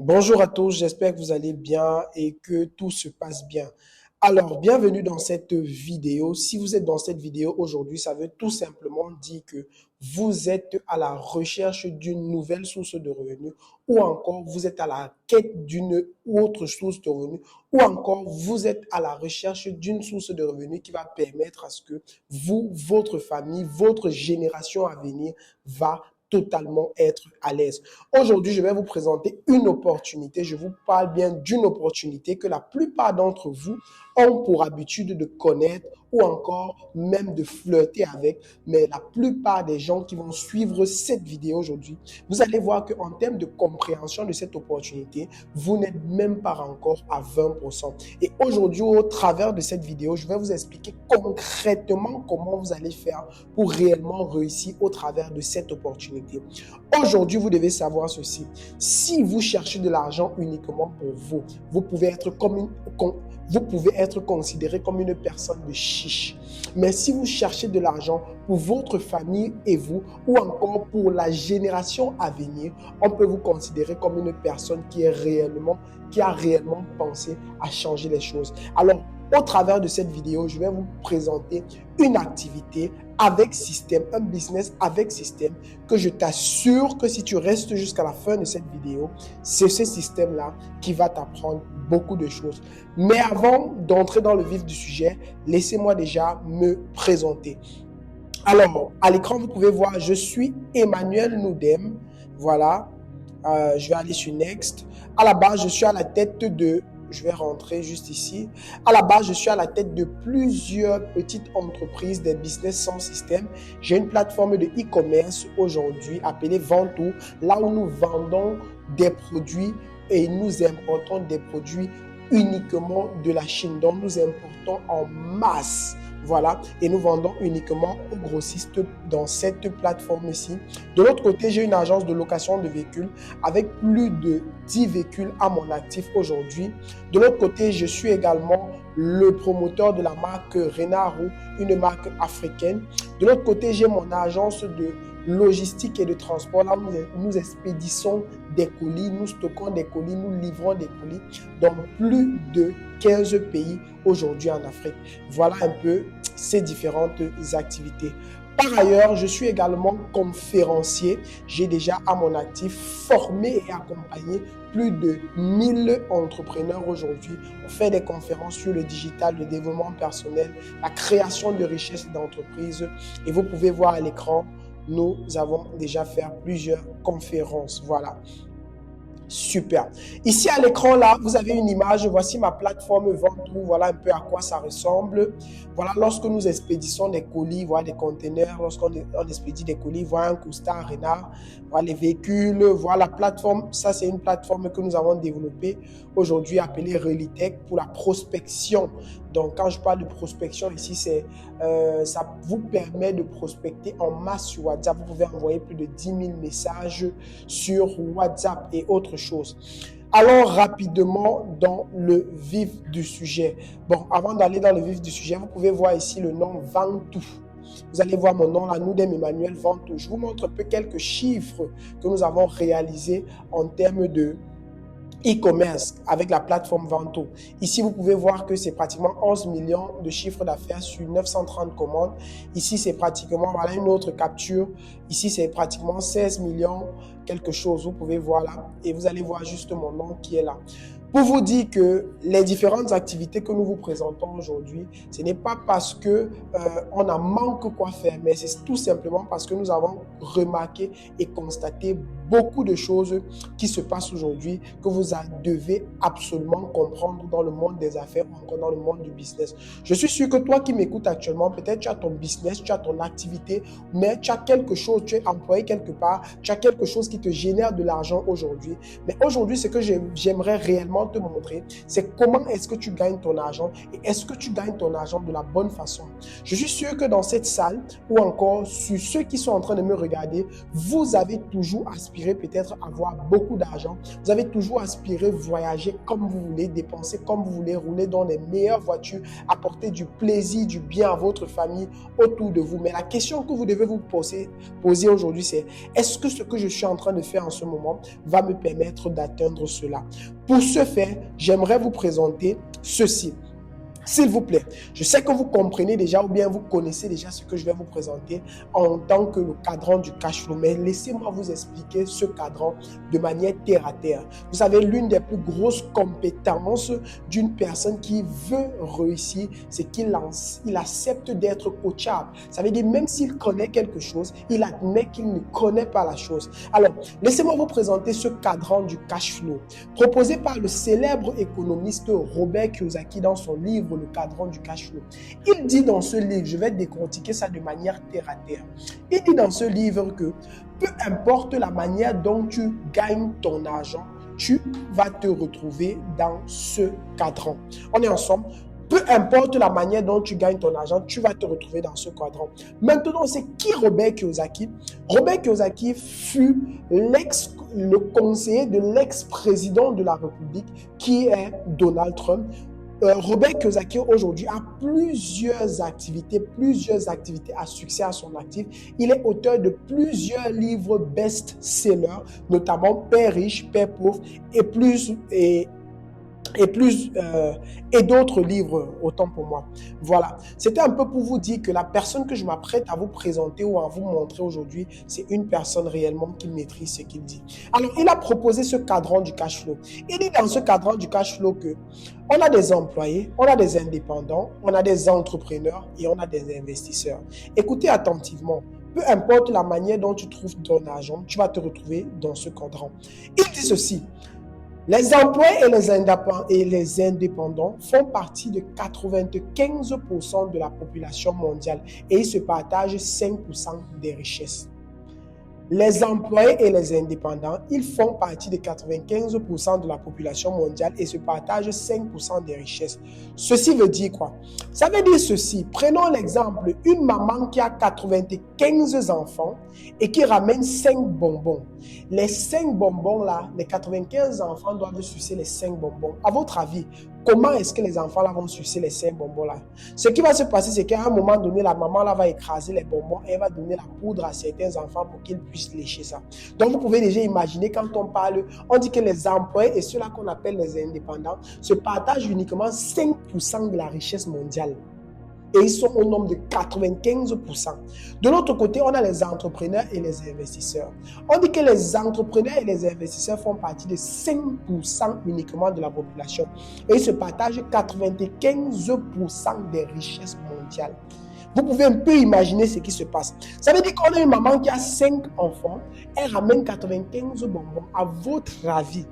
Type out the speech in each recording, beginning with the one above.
Bonjour à tous, j'espère que vous allez bien et que tout se passe bien. Alors, bienvenue dans cette vidéo. Si vous êtes dans cette vidéo aujourd'hui, ça veut tout simplement dire que vous êtes à la recherche d'une nouvelle source de revenus ou encore vous êtes à la quête d'une autre source de revenus ou encore vous êtes à la recherche d'une source de revenus qui va permettre à ce que vous, votre famille, votre génération à venir va totalement être à l'aise. Aujourd'hui, je vais vous présenter une opportunité. Je vous parle bien d'une opportunité que la plupart d'entre vous ont pour habitude de connaître ou encore même de flirter avec. Mais la plupart des gens qui vont suivre cette vidéo aujourd'hui, vous allez voir qu'en termes de compréhension de cette opportunité, vous n'êtes même pas encore à 20%. Et aujourd'hui, au travers de cette vidéo, je vais vous expliquer concrètement comment vous allez faire pour réellement réussir au travers de cette opportunité. Aujourd'hui, vous devez savoir ceci. Si vous cherchez de l'argent uniquement pour vous, vous pouvez être considéré comme une personne de chiche. Mais si vous cherchez de l'argent pour votre famille et vous, ou encore pour la génération à venir, on peut vous considérer comme une personne qui a réellement pensé à changer les choses. Alors, au travers de cette vidéo, je vais vous présenter une activité avec système, un business avec système que je t'assure que si tu restes jusqu'à la fin de cette vidéo, c'est ce système-là qui va t'apprendre beaucoup de choses. Mais avant d'entrer dans le vif du sujet, laissez-moi déjà me présenter. Alors, à l'écran, vous pouvez voir, je suis Emmanuel Noudem. Voilà, je vais aller sur Next. À la base, je suis à la tête de... Je vais rentrer juste ici. À la base, je suis à la tête de plusieurs petites entreprises, des business sans système. J'ai une plateforme de e-commerce aujourd'hui appelée Ventoux, là où nous vendons des produits et nous importons des produits uniquement de la Chine. Donc, nous importons en masse. Voilà, et nous vendons uniquement aux grossistes dans cette plateforme-ci. De l'autre côté, j'ai une agence de location de véhicules avec plus de 10 véhicules à mon actif aujourd'hui. De l'autre côté, je suis également le promoteur de la marque Renaro, une marque africaine. De l'autre côté, j'ai mon agence de logistique et de transport. Là, nous expédissons des colis, nous stockons des colis, nous livrons des colis dans plus de 15 pays aujourd'hui en Afrique. Voilà un peu ces différentes activités. Par ailleurs, je suis également conférencier. J'ai déjà à mon actif formé et accompagné plus de 1000 entrepreneurs aujourd'hui. On fait des conférences sur le digital, le développement personnel, la création de richesses d'entreprise. Et vous pouvez voir à l'écran, nous avons déjà fait plusieurs conférences. Voilà. Super. Ici à l'écran, là, vous avez une image. Voici ma plateforme Ventoux. Voilà un peu à quoi ça ressemble. Voilà, lorsque nous expédissons des colis, voilà des conteneurs, lorsqu'on expédie des colis, voilà un Costa Renard, voilà les véhicules, voilà la plateforme. Ça, c'est une plateforme que nous avons développée aujourd'hui appelée Relitech pour la prospection. Donc, quand je parle de prospection ici, ça vous permet de prospecter en masse sur WhatsApp. Vous pouvez envoyer plus de 10 000 messages sur WhatsApp et autres choses. Allons rapidement dans le vif du sujet. Bon, avant d'aller dans le vif du sujet, vous pouvez voir ici le nom Ventoux. Vous allez voir mon nom là, Noudem Emmanuel Ventoux. Je vous montre un peu quelques chiffres que nous avons réalisés en termes de e-commerce avec la plateforme Ventoux. Ici, vous pouvez voir que c'est pratiquement 11 millions de chiffres d'affaires sur 930 commandes. Ici, c'est pratiquement, voilà une autre capture. Ici, c'est pratiquement 16 millions quelque chose. Vous pouvez voir là et vous allez voir juste mon nom qui est là. Pour vous dire que les différentes activités que nous vous présentons aujourd'hui, ce n'est pas parce que on a manque quoi faire, mais c'est tout simplement parce que nous avons remarqué et constaté beaucoup de choses qui se passent aujourd'hui que vous devez absolument comprendre dans le monde des affaires ou encore dans le monde du business. Je suis sûr que toi qui m'écoutes actuellement, peut-être tu as ton business, tu as ton activité, mais tu as quelque chose, tu es employé quelque part, tu as quelque chose qui te génère de l'argent aujourd'hui. Mais aujourd'hui, ce que j'aimerais réellement te montrer, c'est comment est-ce que tu gagnes ton argent et est-ce que tu gagnes ton argent de la bonne façon. Je suis sûr que dans cette salle ou encore sur ceux qui sont en train de me regarder, vous avez toujours aspiré peut-être à avoir beaucoup d'argent. Vous avez toujours aspiré voyager comme vous voulez, dépenser comme vous voulez, rouler dans les meilleures voitures, apporter du plaisir, du bien à votre famille autour de vous. Mais la question que vous devez vous poser poser aujourd'hui, c'est est-ce que ce que je suis en train de faire en ce moment va me permettre d'atteindre cela? Pour ce faire, j'aimerais vous présenter ceci. S'il vous plaît, je sais que vous comprenez déjà ou bien vous connaissez déjà ce que je vais vous présenter en tant que le cadran du cash flow, mais laissez-moi vous expliquer ce cadran de manière terre à terre. Vous savez, l'une des plus grosses compétences d'une personne qui veut réussir, c'est qu'il accepte d'être coachable. Ça veut dire même s'il connaît quelque chose, il admet qu'il ne connaît pas la chose. Alors, laissez-moi vous présenter ce cadran du cash flow, proposé par le célèbre économiste Robert Kiyosaki dans son livre Le cadran du cash flow. Il dit dans ce livre, je vais décortiquer ça de manière terre à terre. Il dit dans ce livre que peu importe la manière dont tu gagnes ton argent, tu vas te retrouver dans ce cadran. On est ensemble? Peu importe la manière dont tu gagnes ton argent, tu vas te retrouver dans ce cadran. Maintenant, c'est qui Robert Kiyosaki? Robert Kiyosaki fut le conseiller de l'ex-président de la République qui est Donald Trump. Robert Kiyosaki aujourd'hui a plusieurs activités à succès à son actif. Il est auteur de plusieurs livres best-sellers, notamment Père riche, Père pauvre et d'autres livres, autant pour moi. Voilà, c'était un peu pour vous dire que la personne que je m'apprête à vous présenter ou à vous montrer aujourd'hui, c'est une personne réellement qui maîtrise ce qu'il dit. Alors, il a proposé ce cadran du cash flow. Il dit dans ce cadran du cash flow que on a des employés, on a des indépendants, on a des entrepreneurs et on a des investisseurs. Écoutez attentivement. Peu importe la manière dont tu trouves ton argent, tu vas te retrouver dans ce cadran. Il dit ceci. Les employés et les indépendants font partie de 95% de la population mondiale et ils se partagent 5% des richesses. Les employés et les indépendants, ils font partie de 95% de la population mondiale et se partagent 5% des richesses. Ceci veut dire quoi? Ça veut dire ceci. Prenons l'exemple, une maman qui a 95 enfants et qui ramène 5 bonbons. Les 5 bonbons là, les 95 enfants doivent sucer les 5 bonbons. À votre avis, comment est-ce que les enfants là vont sucer les 5 bonbons là? Ce qui va se passer, c'est qu'à un moment donné, la maman là va écraser les bonbons et elle va donner la poudre à certains enfants pour qu'ils puissent lécher ça. Donc vous pouvez déjà imaginer quand on parle, on dit que les employés et ceux-là qu'on appelle les indépendants se partagent uniquement 5% de la richesse mondiale. Et ils sont au nombre de 95%. De l'autre côté, on a les entrepreneurs et les investisseurs. On dit que les entrepreneurs et les investisseurs font partie de 5% uniquement de la population. Et ils se partagent 95% des richesses mondiales. Vous pouvez un peu imaginer ce qui se passe. Ça veut dire qu'on a une maman qui a 5 enfants, elle ramène 95 bonbons. À votre avis,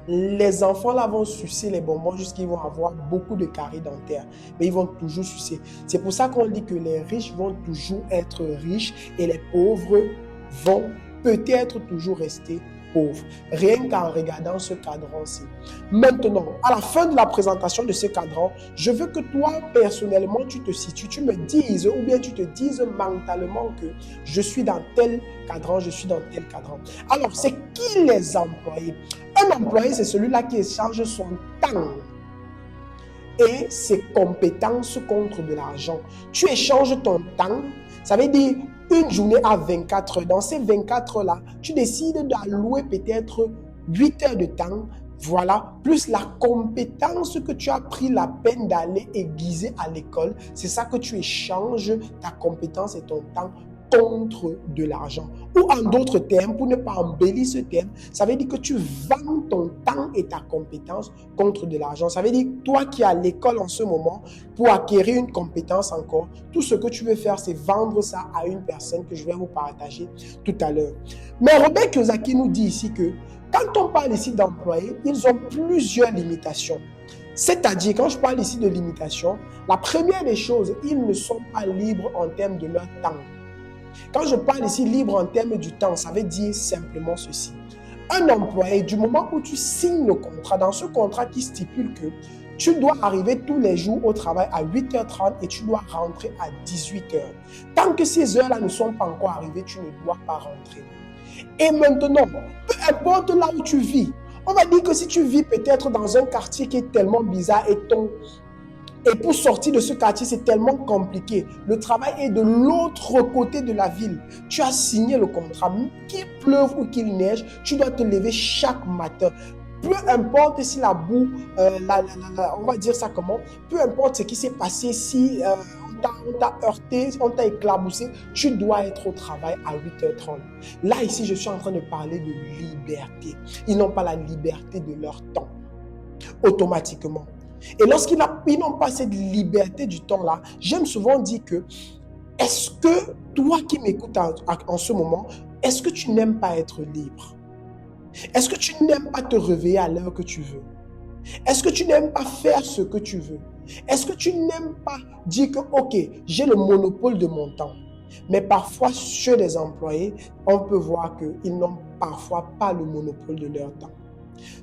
les enfants là vont sucer les bonbons jusqu'à qu'ils vont avoir beaucoup de caries dentaires. Mais ils vont toujours sucer. C'est pour ça qu'on dit que les riches vont toujours être riches et les pauvres vont peut-être toujours rester pauvres. Rien qu'en regardant ce cadran-ci. Maintenant, à la fin de la présentation de ce cadran, je veux que toi, personnellement, tu te situes, tu me dises ou bien tu te dises mentalement que je suis dans tel cadran, je suis dans tel cadran. Alors, c'est qui les employés? Un employé, c'est celui-là qui échange son temps et ses compétences contre de l'argent. Tu échanges ton temps, ça veut dire une journée à 24 heures. Dans ces 24 heures-là, tu décides d'allouer peut-être 8 heures de temps, voilà, plus la compétence que tu as pris la peine d'aller aiguiser à l'école. C'est ça que tu échanges, ta compétence et ton temps contre de l'argent. Ou en d'autres termes, pour ne pas embellir ce terme, ça veut dire que tu vends ton temps et ta compétence contre de l'argent. Ça veut dire toi qui es à l'école en ce moment, pour acquérir une compétence encore, tout ce que tu veux faire, c'est vendre ça à une personne que je vais vous partager tout à l'heure. Mais Robert Kiyosaki nous dit ici que quand on parle ici d'employés, ils ont plusieurs limitations. C'est-à-dire, quand je parle ici de limitations, la première des choses, ils ne sont pas libres en termes de leur temps. Quand je parle ici libre en termes du temps, ça veut dire simplement ceci. Un employé, du moment où tu signes le contrat, dans ce contrat qui stipule que tu dois arriver tous les jours au travail à 8h30 et tu dois rentrer à 18h. Tant que ces heures-là ne sont pas encore arrivées, tu ne dois pas rentrer. Et maintenant, peu importe là où tu vis, on va dire que si tu vis peut-être dans un quartier qui est tellement bizarre et Et pour sortir de ce quartier, c'est tellement compliqué. Le travail est de l'autre côté de la ville. Tu as signé le contrat. Qu'il pleuve ou qu'il neige, tu dois te lever chaque matin. Peu importe si la boue, on va dire ça comment, peu importe ce qui s'est passé, si on t'a heurté, on t'a éclaboussé, tu dois être au travail à 8h30. Là, ici, je suis en train de parler de liberté. Ils n'ont pas la liberté de leur temps, automatiquement. Et lorsqu'ils n'ont pas cette liberté du temps-là, j'aime souvent dire que, est-ce que toi qui m'écoutes en ce moment, est-ce que tu n'aimes pas être libre? Est-ce que tu n'aimes pas te réveiller à l'heure que tu veux? Est-ce que tu n'aimes pas faire ce que tu veux? Est-ce que tu n'aimes pas dire que, ok, j'ai le monopole de mon temps? Mais parfois, chez les employés, on peut voir qu'ils n'ont parfois pas le monopole de leur temps.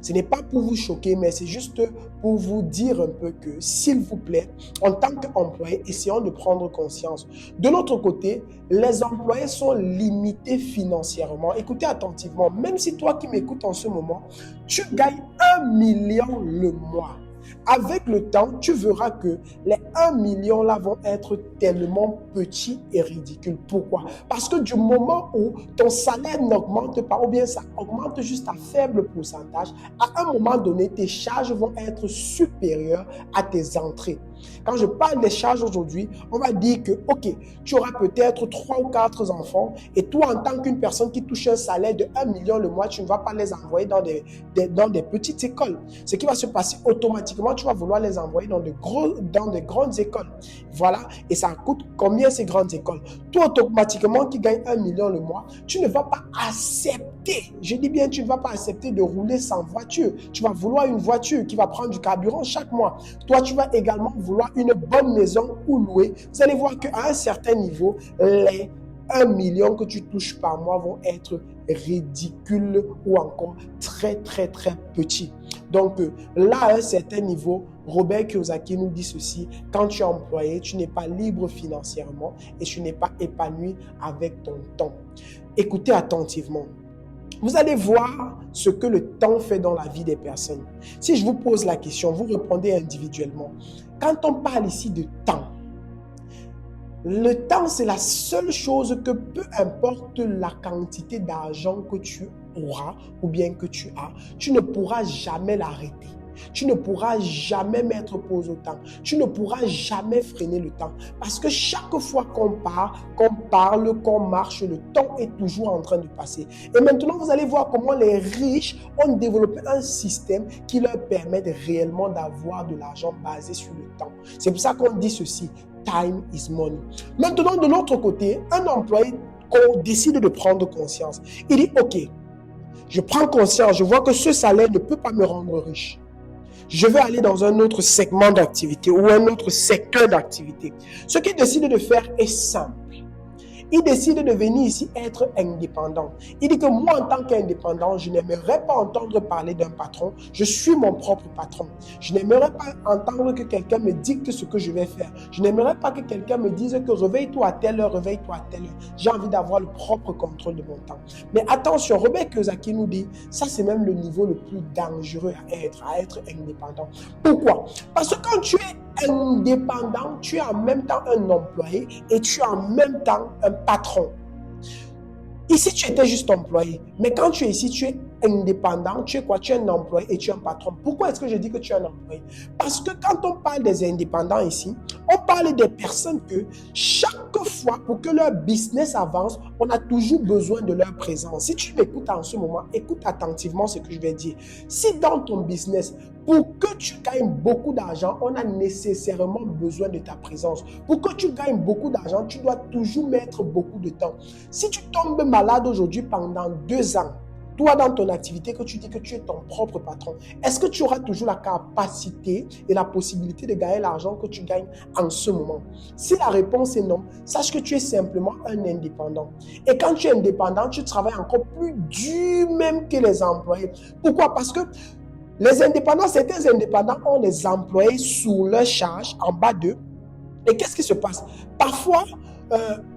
Ce n'est pas pour vous choquer, mais c'est juste pour vous dire un peu que, s'il vous plaît, en tant qu'employé, essayons de prendre conscience. De l'autre côté, les employés sont limités financièrement. Écoutez attentivement, même si toi qui m'écoutes en ce moment, tu gagnes 1 million le mois. Avec le temps, tu verras que les 1 million là vont être tellement petits et ridicules. Pourquoi? Parce que du moment où ton salaire n'augmente pas, ou bien ça augmente juste à faible pourcentage, à un moment donné, tes charges vont être supérieures à tes entrées. Quand je parle des charges aujourd'hui, on va dire que, ok, tu auras peut-être 3 ou 4 enfants et toi, en tant qu'une personne qui touche un salaire de 1 million le mois, tu ne vas pas les envoyer dans des petites écoles. Ce qui va se passer automatiquement, tu vas vouloir les envoyer dans de grandes écoles. Voilà, et ça coûte combien ces grandes écoles? Toi, automatiquement, qui gagne 1 million le mois, tu ne vas pas accepter, je dis bien, tu ne vas pas accepter de rouler sans voiture. Tu vas vouloir une voiture qui va prendre du carburant chaque mois. Toi, tu vas également vouloir une bonne maison ou louer. Vous allez voir qu'à un certain niveau, les 1 million que tu touches par mois vont être ridicules ou encore très, très, très petits. Donc là, à un certain niveau, Robert Kiyosaki nous dit ceci: quand tu es employé, tu n'es pas libre financièrement et tu n'es pas épanoui avec ton temps. Écoutez attentivement. Vous allez voir ce que le temps fait dans la vie des personnes. Si je vous pose la question, vous répondez individuellement. Quand on parle ici de temps, le temps, c'est la seule chose que, peu importe la quantité d'argent que tu auras ou bien que tu as, tu ne pourras jamais l'arrêter. Tu ne pourras jamais mettre pause au temps. Tu ne pourras jamais freiner le temps. Parce que chaque fois qu'on parle, qu'on marche, le temps est toujours en train de passer. Et maintenant, vous allez voir comment les riches ont développé un système qui leur permet réellement d'avoir de l'argent basé sur le temps. C'est pour ça qu'on dit ceci: time is money. Maintenant, de l'autre côté, un employé décide de prendre conscience. Il dit, ok, je prends conscience, je vois que ce salaire ne peut pas me rendre riche. Je vais aller dans un autre segment d'activité ou un autre secteur d'activité. Ce qu'il décide de faire est simple. Il décide de venir ici être indépendant. Il dit que moi, en tant qu'indépendant, je n'aimerais pas entendre parler d'un patron. Je suis mon propre patron. Je n'aimerais pas entendre que quelqu'un me dicte ce que je vais faire. Je n'aimerais pas que quelqu'un me dise que réveille-toi à telle heure, réveille-toi à telle heure. J'ai envie d'avoir le propre contrôle de mon temps. Mais attention, Robert Kiyosaki nous dit, ça c'est même le niveau le plus dangereux à être indépendant. Pourquoi? Parce que quand tu es indépendant, tu es en même temps un employé et tu es en même temps un patron. Ici, tu étais juste employé. Mais quand tu es ici, tu es indépendant. Tu es quoi? Tu es un employé et tu es un patron. Pourquoi est-ce que je dis que tu es un employé? Parce que quand on parle des indépendants ici, on parle des personnes que chaque fois, pour que leur business avance, on a toujours besoin de leur présence. Si tu m'écoutes en ce moment, écoute attentivement ce que je vais dire. Si dans ton business, pour que tu gagnes beaucoup d'argent, on a nécessairement besoin de ta présence. Pour que tu gagnes beaucoup d'argent, tu dois toujours mettre beaucoup de temps. Si tu tombes malade aujourd'hui pendant 2 ans, toi dans ton activité que tu dis que tu es ton propre patron, est-ce que tu auras toujours la capacité et la possibilité de gagner l'argent que tu gagnes en ce moment? Si la réponse est non, sache que tu es simplement un indépendant. Et quand tu es indépendant, tu travailles encore plus dur même que les employés. Pourquoi? Parce que les indépendants, certains indépendants ont les employés sous leur charge, en bas d'eux. Et qu'est-ce qui se passe? Parfois,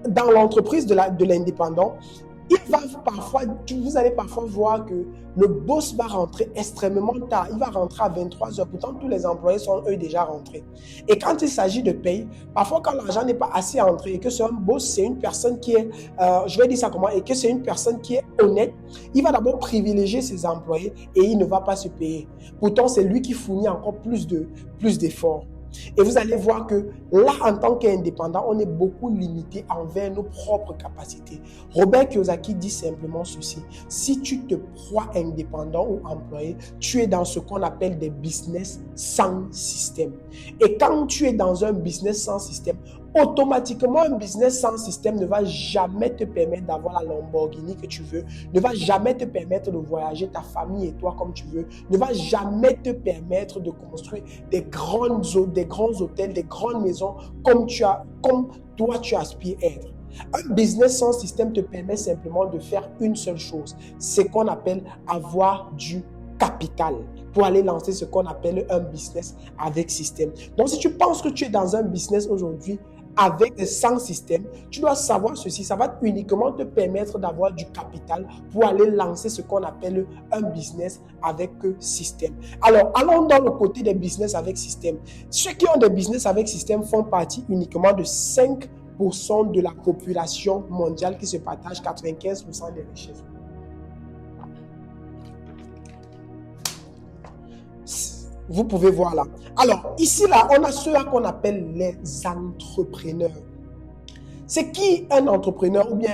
dans l'entreprise de l'indépendant, Vous allez parfois voir que le boss va rentrer extrêmement tard. Il va rentrer à 23 heures. Pourtant, tous les employés sont eux déjà rentrés. Et quand il s'agit de paye, parfois quand l'argent n'est pas assez entré et que c'est un boss, c'est une personne qui est, je vais dire ça comment, et que c'est une personne qui est honnête, il va d'abord privilégier ses employés et il ne va pas se payer. Pourtant, c'est lui qui fournit encore plus d'efforts. Et vous allez voir que là, en tant qu'indépendant, on est beaucoup limité envers nos propres capacités. Robert Kiyosaki dit simplement ceci: si tu te crois indépendant ou employé, tu es dans ce qu'on appelle des business sans système. Et quand tu es dans un business sans système, automatiquement, un business sans système ne va jamais te permettre d'avoir la Lamborghini que tu veux, ne va jamais te permettre de voyager ta famille et toi comme tu veux, ne va jamais te permettre de construire des grands hôtels, des grandes maisons comme toi tu aspires être. Un business sans système te permet simplement de faire une seule chose, c'est qu'on appelle avoir du capital pour aller lancer ce qu'on appelle un business avec système. Donc, si tu penses que tu es dans un business aujourd'hui sans système, tu dois savoir ceci, ça va uniquement te permettre d'avoir du capital pour aller lancer ce qu'on appelle un business avec système. Alors, allons dans le côté des business avec système. Ceux qui ont des business avec système font partie uniquement de 5% de la population mondiale qui se partage 95% des richesses. Vous pouvez voir là. Alors, ici, là, on a ceux qu'on appelle les entrepreneurs. C'est qui un entrepreneur ou bien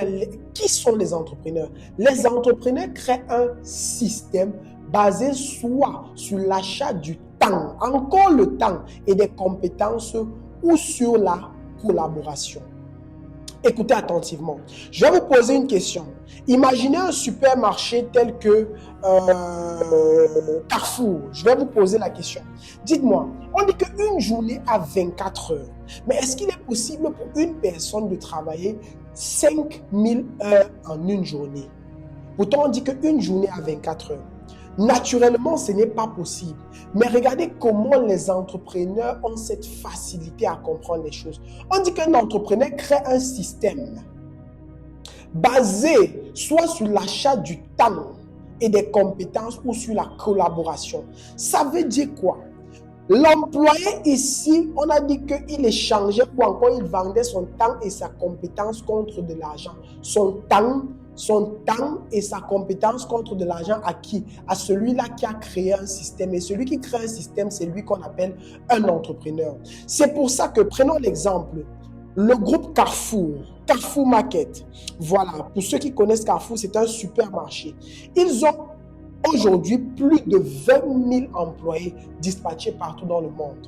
qui sont les entrepreneurs? Les entrepreneurs créent un système basé soit sur l'achat du temps, encore le temps et des compétences ou sur la collaboration. Écoutez attentivement. Je vais vous poser une question. Imaginez un supermarché tel que Carrefour. Je vais vous poser la question. Dites-moi, on dit qu'une journée a 24 heures. Mais est-ce qu'il est possible pour une personne de travailler 5000 heures en une journée? Pourtant, on dit qu'une journée a 24 heures. Naturellement, ce n'est pas possible. Mais regardez comment les entrepreneurs ont cette facilité à comprendre les choses. On dit qu'un entrepreneur crée un système basé soit sur l'achat du temps et des compétences ou sur la collaboration. Ça veut dire quoi? L'employé ici, on a dit qu'il échangeait ou encore il vendait son temps et sa compétence contre de l'argent. Son temps et sa compétence contre de l'argent à qui? À celui-là qui a créé un système. Et celui qui crée un système, c'est lui qu'on appelle un entrepreneur. C'est pour ça que, prenons l'exemple, le groupe Carrefour Market. Voilà, pour ceux qui connaissent Carrefour, c'est un supermarché. Ils ont aujourd'hui plus de 20 000 employés dispatchés partout dans le monde.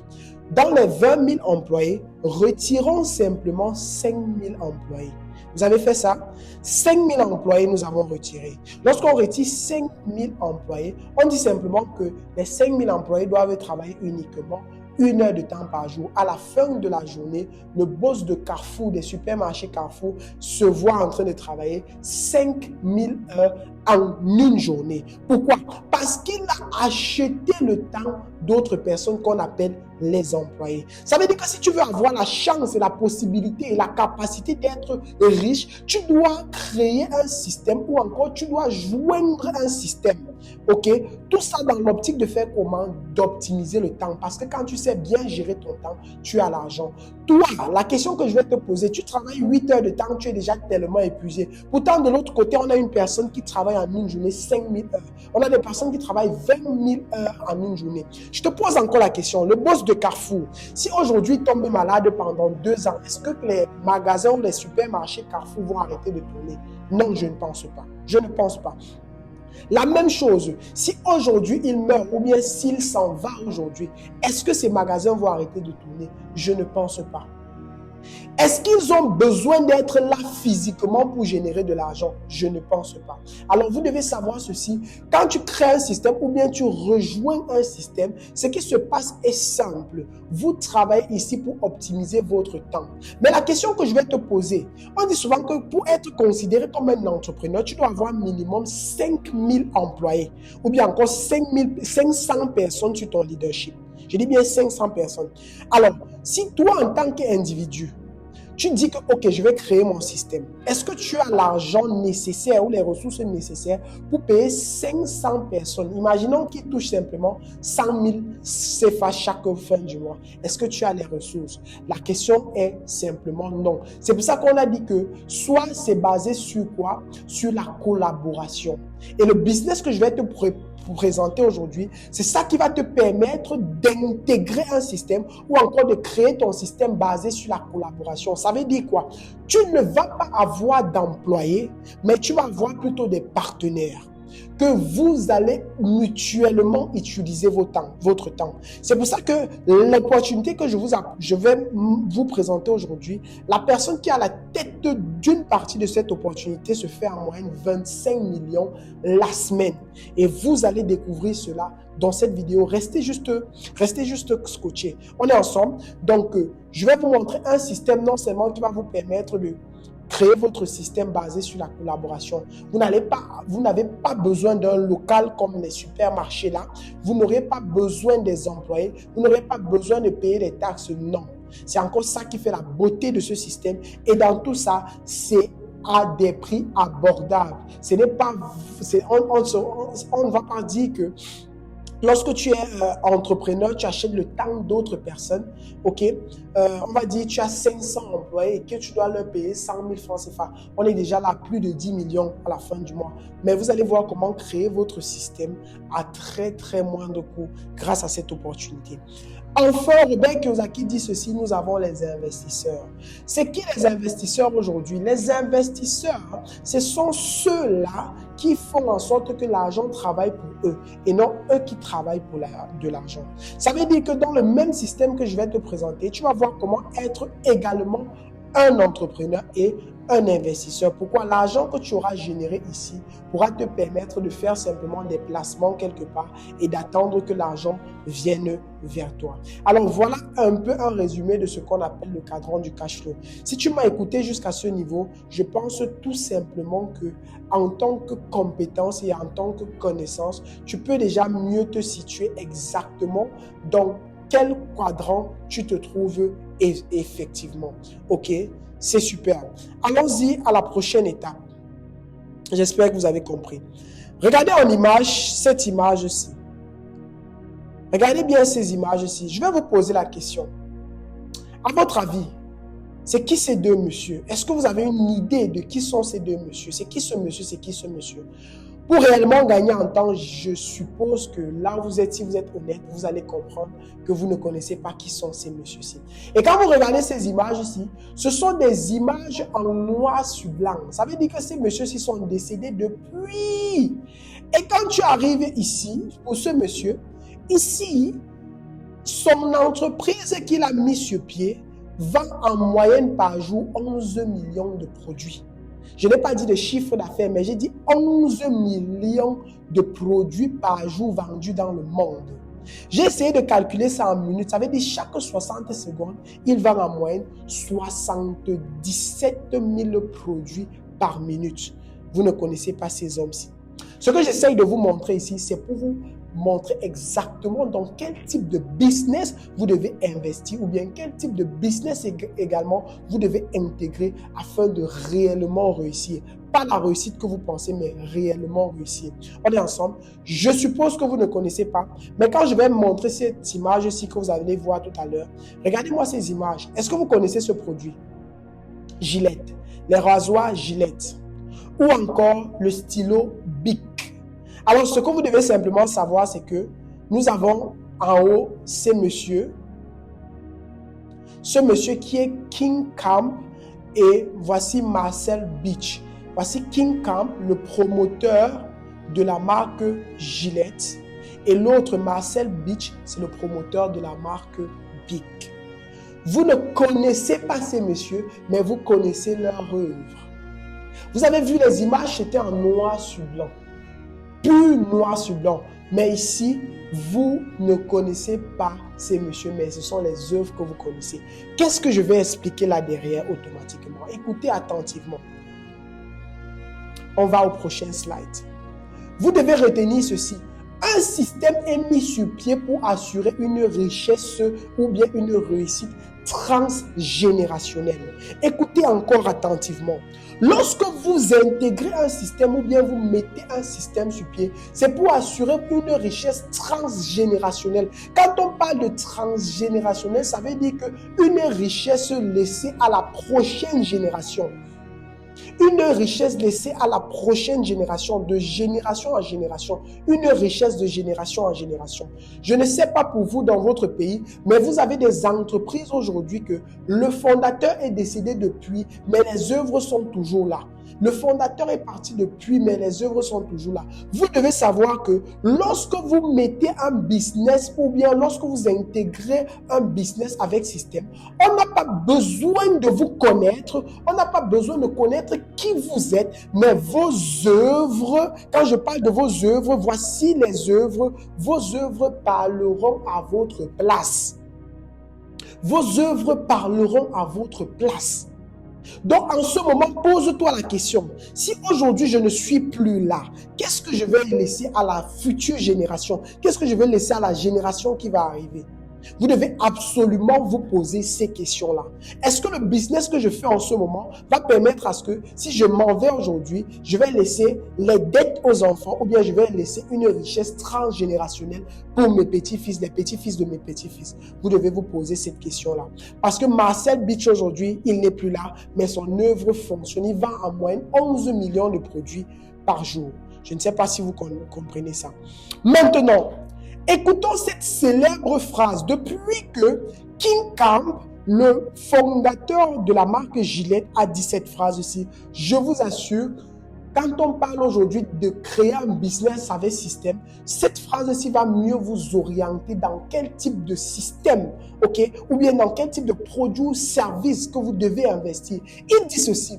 Dans les 20 000 employés, retirons simplement 5 000 employés. Vous avez fait ça? 5 000 employés, nous avons retiré. Lorsqu'on retire 5 000 employés, on dit simplement que les 5 000 employés doivent travailler uniquement 1 heure de temps par jour. À la fin de la journée, le boss de Carrefour, des supermarchés Carrefour, se voit en train de travailler 5 000 heures en une journée. Pourquoi? Parce qu'il a acheté le temps d'autres personnes qu'on appelle les employés. Ça veut dire que si tu veux avoir la chance et la possibilité et la capacité d'être riche, tu dois créer un système ou encore tu dois joindre un système. Ok? Tout ça dans l'optique de faire comment? D'optimiser le temps. Parce que quand tu sais bien gérer ton temps, tu as l'argent. Toi, la question que je vais te poser, tu travailles 8 heures de temps, tu es déjà tellement épuisé. Pourtant, de l'autre côté, on a une personne qui travaille en une journée 5 000 heures. On a des personnes qui travaillent 20 000 heures en une journée. Je te pose encore la question. Le boss de Carrefour, si aujourd'hui il tombe malade pendant 2 ans, est-ce que les magasins ou les supermarchés Carrefour vont arrêter de tourner? Non, je ne pense pas. Je ne pense pas. La même chose, si aujourd'hui il meurt ou bien s'il s'en va aujourd'hui, est-ce que ces magasins vont arrêter de tourner? Je ne pense pas. Est-ce qu'ils ont besoin d'être là physiquement pour générer de l'argent? Je ne pense pas. Alors, vous devez savoir ceci. Quand tu crées un système ou bien tu rejoins un système, ce qui se passe est simple. Vous travaillez ici pour optimiser votre temps. Mais la question que je vais te poser, on dit souvent que pour être considéré comme un entrepreneur, tu dois avoir minimum 5 000 employés ou bien encore 500 personnes sur ton leadership. Je dis bien 500 personnes. Alors, si toi, en tant qu'individu, Tu dis que, ok, je vais créer mon système. Est-ce que tu as l'argent nécessaire ou les ressources nécessaires pour payer 500 personnes? Imaginons qu'ils touchent simplement 100 000 CFA chaque fin du mois. Est-ce que tu as les ressources? La question est simplement non. C'est pour ça qu'on a dit que soit c'est basé sur quoi? Sur la collaboration. Et le business que je vais te présenter aujourd'hui, c'est ça qui va te permettre d'intégrer un système ou encore de créer ton système basé sur la collaboration. Ça veut dire quoi? Tu ne vas pas avoir d'employés, mais tu vas avoir plutôt des partenaires que vous allez mutuellement utiliser votre temps. C'est pour ça que l'opportunité que je vais vous présenter aujourd'hui, la personne qui a la tête d'une partie de cette opportunité se fait en moyenne 25 millions la semaine. Et vous allez découvrir cela dans cette vidéo. Restez juste scotché. On est ensemble. Donc, je vais vous montrer un système non seulement qui va vous permettre de créer votre système basé sur la collaboration. Vous n'avez pas besoin d'un local comme les supermarchés là. Vous n'aurez pas besoin des employés. Vous n'aurez pas besoin de payer des taxes. Non. C'est encore ça qui fait la beauté de ce système. Et dans tout ça, c'est à des prix abordables. Ce n'est pas, on ne va pas dire que lorsque tu es entrepreneur, tu achètes le temps d'autres personnes, ok? On va dire tu as 500 employés et que tu dois leur payer 100 000 francs CFA. On est déjà là à plus de 10 millions à la fin du mois. Mais vous allez voir comment créer votre système à très très moindre coût grâce à cette opportunité. Enfin, Robert Kiyosaki dit ceci, nous avons les investisseurs. C'est qui les investisseurs aujourd'hui? Les investisseurs, ce sont ceux-là qui font en sorte que l'argent travaille pour eux et non eux qui travaillent pour de l'argent. Ça veut dire que dans le même système que je vais te présenter, tu vas voir comment être également un entrepreneur et un investisseur. Pourquoi? L'argent que tu auras généré ici pourra te permettre de faire simplement des placements quelque part et d'attendre que l'argent vienne vers toi. Alors voilà un peu un résumé de ce qu'on appelle le cadran du cash flow. Si tu m'as écouté jusqu'à ce niveau, je pense tout simplement que en tant que compétence et en tant que connaissance, tu peux déjà mieux te situer exactement dans quel quadrant tu te trouves effectivement. Ok? C'est super. Allons-y à la prochaine étape. J'espère que vous avez compris. Regardez en image, cette image-ci. Regardez bien ces images-ci. Je vais vous poser la question. À votre avis, c'est qui ces deux messieurs? Est-ce que vous avez une idée de qui sont ces deux messieurs? C'est qui ce monsieur? C'est qui ce monsieur? Pour réellement gagner en temps, je suppose que là où vous êtes, si vous êtes honnête, vous allez comprendre que vous ne connaissez pas qui sont ces messieurs-ci. Et quand vous regardez ces images-ci, ce sont des images en noir sur blanc. Ça veut dire que ces messieurs-ci sont décédés depuis. Et quand tu arrives ici, pour ce monsieur, ici, son entreprise qu'il a mis sur pied vend en moyenne par jour 11 millions de produits. Je n'ai pas dit de chiffre d'affaires, mais j'ai dit 11 millions de produits par jour vendus dans le monde. J'ai essayé de calculer ça en minutes. Ça veut dire chaque 60 secondes, il vend en moyenne 77 000 produits par minute. Vous ne connaissez pas ces hommes-ci. Ce que j'essaye de vous montrer ici, c'est pour vous montrer exactement dans quel type de business vous devez investir ou bien quel type de business également vous devez intégrer afin de réellement réussir. Pas la réussite que vous pensez, mais réellement réussir. On est ensemble. Je suppose que vous ne connaissez pas, mais quand je vais montrer cette image-ci que vous allez voir tout à l'heure, regardez-moi ces images. Est-ce que vous connaissez ce produit? Gillette, les rasoirs Gillette ou encore le stylo Bic. Alors, ce que vous devez simplement savoir, c'est que nous avons en haut ce monsieur qui est King Camp et voici Marcel Beach. Voici King Camp, le promoteur de la marque Gillette et l'autre Marcel Beach, c'est le promoteur de la marque Bic. Vous ne connaissez pas ces messieurs, mais vous connaissez leur œuvre. Vous avez vu les images, c'était en noir sur blanc. Plus noir sur blanc. Mais ici, vous ne connaissez pas ces messieurs, mais ce sont les œuvres que vous connaissez. Qu'est-ce que je vais expliquer là derrière automatiquement? Écoutez attentivement. On va au prochain slide. Vous devez retenir ceci. Un système est mis sur pied pour assurer une richesse ou bien une réussite transgénérationnelle. Écoutez encore attentivement. Lorsque vous intégrez un système ou bien vous mettez un système sur pied, c'est pour assurer une richesse transgénérationnelle. Quand on parle de transgénérationnel, ça veut dire qu'une richesse laissée à la prochaine génération. Une richesse laissée à la prochaine génération, de génération en génération. Une richesse de génération en génération. Je ne sais pas pour vous dans votre pays, mais vous avez des entreprises aujourd'hui que le fondateur est décédé depuis, mais les œuvres sont toujours là. Le fondateur est parti depuis, mais les œuvres sont toujours là. Vous devez savoir que lorsque vous mettez un business ou bien lorsque vous intégrez un business avec système, on n'a pas besoin de vous connaître, on n'a pas besoin de connaître qui vous êtes, mais vos œuvres, quand je parle de vos œuvres, voici les œuvres, vos œuvres parleront à votre place. Vos œuvres parleront à votre place. Donc, en ce moment, pose-toi la question. Si aujourd'hui, je ne suis plus là, qu'est-ce que je vais laisser à la future génération? Qu'est-ce que je vais laisser à la génération qui va arriver? Vous devez absolument vous poser ces questions-là. Est-ce que le business que je fais en ce moment va permettre à ce que, si je m'en vais aujourd'hui, je vais laisser les dettes aux enfants ou bien je vais laisser une richesse transgénérationnelle pour mes petits-fils, les petits-fils de mes petits-fils? Vous devez vous poser cette question-là. Parce que Marcel Beach aujourd'hui, il n'est plus là, mais son œuvre fonctionne. Il vend en moyenne 11 millions de produits par jour. Je ne sais pas si vous comprenez ça. Maintenant, écoutons cette célèbre phrase. Depuis que King Camp, le fondateur de la marque Gillette, a dit cette phrase aussi, je vous assure, quand on parle aujourd'hui de créer un business avec système, cette phrase-ci va mieux vous orienter dans quel type de système, ok, ou bien dans quel type de produit ou service que vous devez investir. Il dit ceci.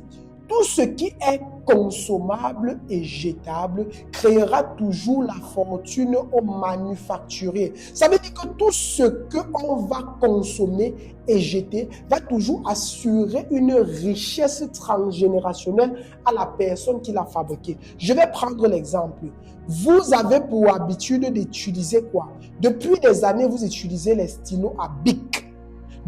Tout ce qui est consommable et jetable créera toujours la fortune au manufacturier. Ça veut dire que tout ce qu'on va consommer et jeter va toujours assurer une richesse transgénérationnelle à la personne qui l'a fabriqué. Je vais prendre l'exemple. Vous avez pour habitude d'utiliser quoi? Depuis des années, vous utilisez les stylos à Bic.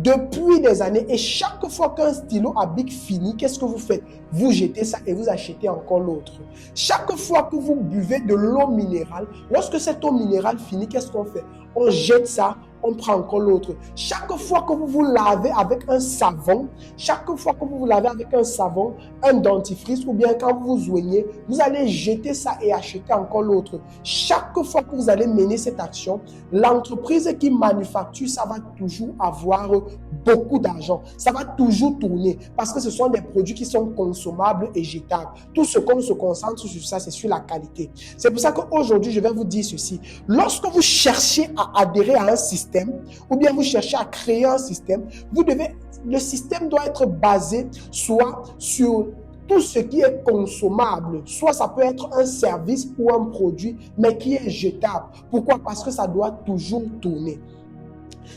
Depuis des années, et chaque fois qu'un stylo à Bic finit, qu'est-ce que vous faites? Vous jetez ça et vous achetez encore l'autre. Chaque fois que vous buvez de l'eau minérale, lorsque cette eau minérale finit, qu'est-ce qu'on fait? On jette ça, on prend encore l'autre. Chaque fois que vous vous lavez avec un savon, un dentifrice ou bien quand vous vous oignez, vous allez jeter ça et acheter encore l'autre. Chaque fois que vous allez mener cette action, l'entreprise qui manufacture, ça va toujours avoir beaucoup d'argent. Ça va toujours tourner parce que ce sont des produits qui sont consommables et jetables. Tout ce qu'on se concentre sur ça, c'est sur la qualité. C'est pour ça qu'aujourd'hui, je vais vous dire ceci. Lorsque vous cherchez à adhérer à un système, ou bien vous cherchez à créer un système, le système doit être basé soit sur tout ce qui est consommable, soit ça peut être un service ou un produit, mais qui est jetable. Pourquoi? Parce que ça doit toujours tourner.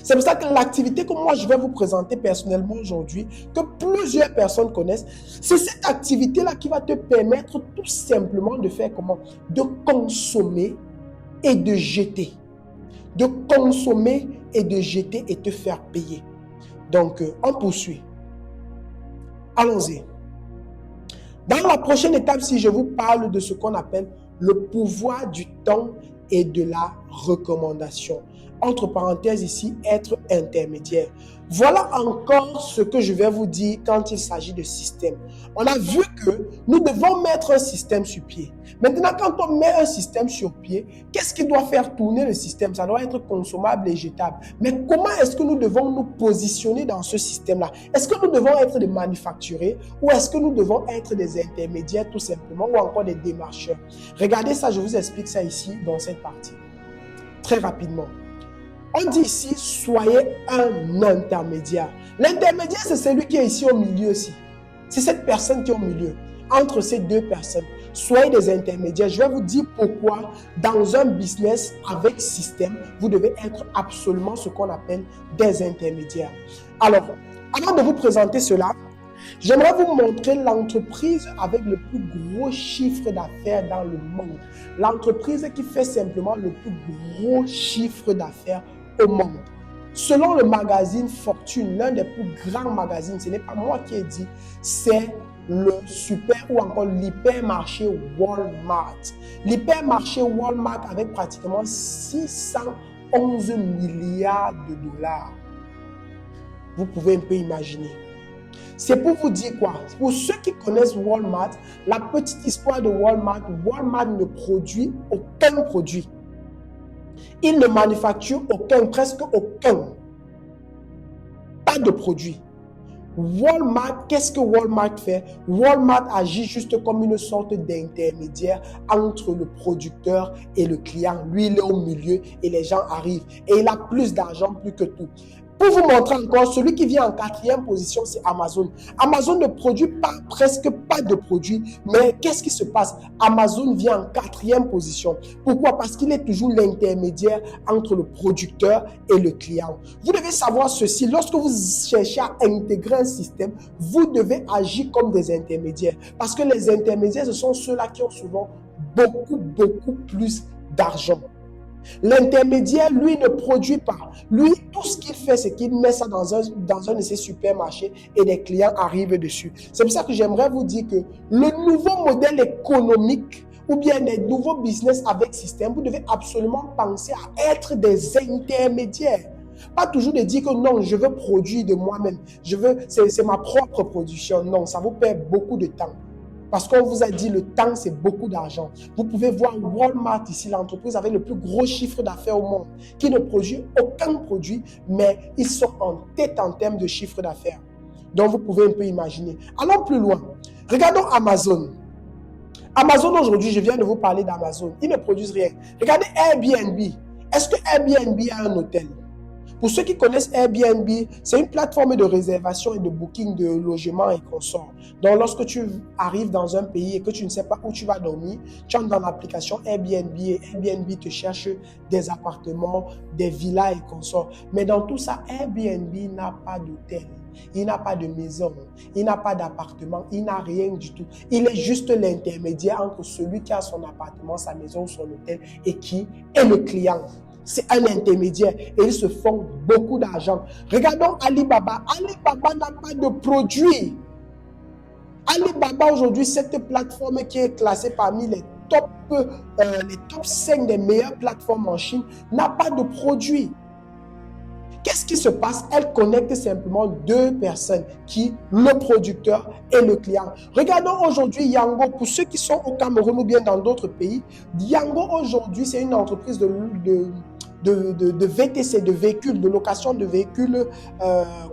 C'est pour ça que l'activité que moi je vais vous présenter personnellement aujourd'hui, que plusieurs personnes connaissent, c'est cette activité-là qui va te permettre tout simplement de faire comment? De consommer et de jeter. De consommer et de jeter et te faire payer. Donc, on poursuit. Allons-y. Dans la prochaine étape, si je vous parle de ce qu'on appelle le pouvoir du temps et de la recommandation. Entre parenthèses ici, être intermédiaire. Voilà encore ce que je vais vous dire quand il s'agit de système. On a vu que nous devons mettre un système sur pied. Maintenant, quand on met un système sur pied, qu'est-ce qui doit faire tourner le système? Ça doit être consommable et jetable. Mais comment est-ce que nous devons nous positionner dans ce système-là? Est-ce que nous devons être des manufacturiers ou est-ce que nous devons être des intermédiaires tout simplement ou encore des démarcheurs? Regardez ça, je vous explique ça ici dans cette partie. Très rapidement. On dit ici, soyez un intermédiaire. L'intermédiaire, c'est celui qui est ici au milieu aussi. C'est cette personne qui est au milieu. Entre ces deux personnes, soyez des intermédiaires. Je vais vous dire pourquoi dans un business avec système, vous devez être absolument ce qu'on appelle des intermédiaires. Alors, avant de vous présenter cela, j'aimerais vous montrer l'entreprise avec le plus gros chiffre d'affaires dans le monde. L'entreprise qui fait simplement le plus gros chiffre d'affaires au monde. Selon le magazine Fortune, l'un des plus grands magazines, ce n'est pas moi qui ai dit, c'est le super ou encore l'hypermarché Walmart. L'hypermarché Walmart avec pratiquement 611 milliards de dollars. Vous pouvez un peu imaginer. C'est pour vous dire quoi? Pour ceux qui connaissent Walmart, la petite histoire de Walmart, Walmart ne produit aucun produit. Il ne manufacture aucun, presque aucun. Pas de produit. Walmart, qu'est-ce que Walmart fait? Walmart agit juste comme une sorte d'intermédiaire entre le producteur et le client. Lui, il est au milieu et les gens arrivent. Et il a plus d'argent, plus que tout. Pour vous montrer encore, celui qui vient en 4e position, c'est Amazon. Amazon ne produit presque pas de produits, mais qu'est-ce qui se passe? Amazon vient en 4e position. Pourquoi? Parce qu'il est toujours l'intermédiaire entre le producteur et le client. Vous devez savoir ceci, lorsque vous cherchez à intégrer un système, vous devez agir comme des intermédiaires. Parce que les intermédiaires, ce sont ceux-là qui ont souvent beaucoup plus d'argent. L'intermédiaire, lui, ne produit pas. Lui, tout ce qu'il fait, c'est qu'il met ça dans un de ses supermarchés et les clients arrivent dessus. C'est pour ça que j'aimerais vous dire que le nouveau modèle économique ou bien les nouveaux business avec système, vous devez absolument penser à être des intermédiaires. Pas toujours de dire que non, je veux produire de moi-même. C'est ma propre production. Non, ça vous perd beaucoup de temps. Parce qu'on vous a dit le temps, c'est beaucoup d'argent. Vous pouvez voir Walmart ici, l'entreprise avec le plus gros chiffre d'affaires au monde, qui ne produit aucun produit, mais ils sont en tête en termes de chiffre d'affaires. Donc, vous pouvez un peu imaginer. Allons plus loin. Regardons Amazon. Amazon aujourd'hui, je viens de vous parler d'Amazon. Ils ne produisent rien. Regardez Airbnb. Est-ce que Airbnb a un hôtel? Pour ceux qui connaissent Airbnb, c'est une plateforme de réservation et de booking de logement et consorts. Donc, lorsque tu arrives dans un pays et que tu ne sais pas où tu vas dormir, tu entres dans l'application Airbnb et Airbnb te cherche des appartements, des villas et consorts. Mais dans tout ça, Airbnb n'a pas d'hôtel. Il n'a pas de maison, il n'a pas d'appartement, il n'a rien du tout. Il est juste l'intermédiaire entre celui qui a son appartement, sa maison, son hôtel et qui est le client. C'est un intermédiaire et ils se font beaucoup d'argent. Regardons Alibaba. Alibaba n'a pas de produit. Alibaba aujourd'hui, cette plateforme qui est classée parmi les top 5 des meilleures plateformes en Chine, n'a pas de produit. Qu'est-ce qui se passe? Elle connecte simplement deux personnes, le producteur et le client. Regardons aujourd'hui Yango. Pour ceux qui sont au Cameroun ou bien dans d'autres pays, Yango aujourd'hui, c'est une entreprise de VTC, de véhicules, de location de véhicules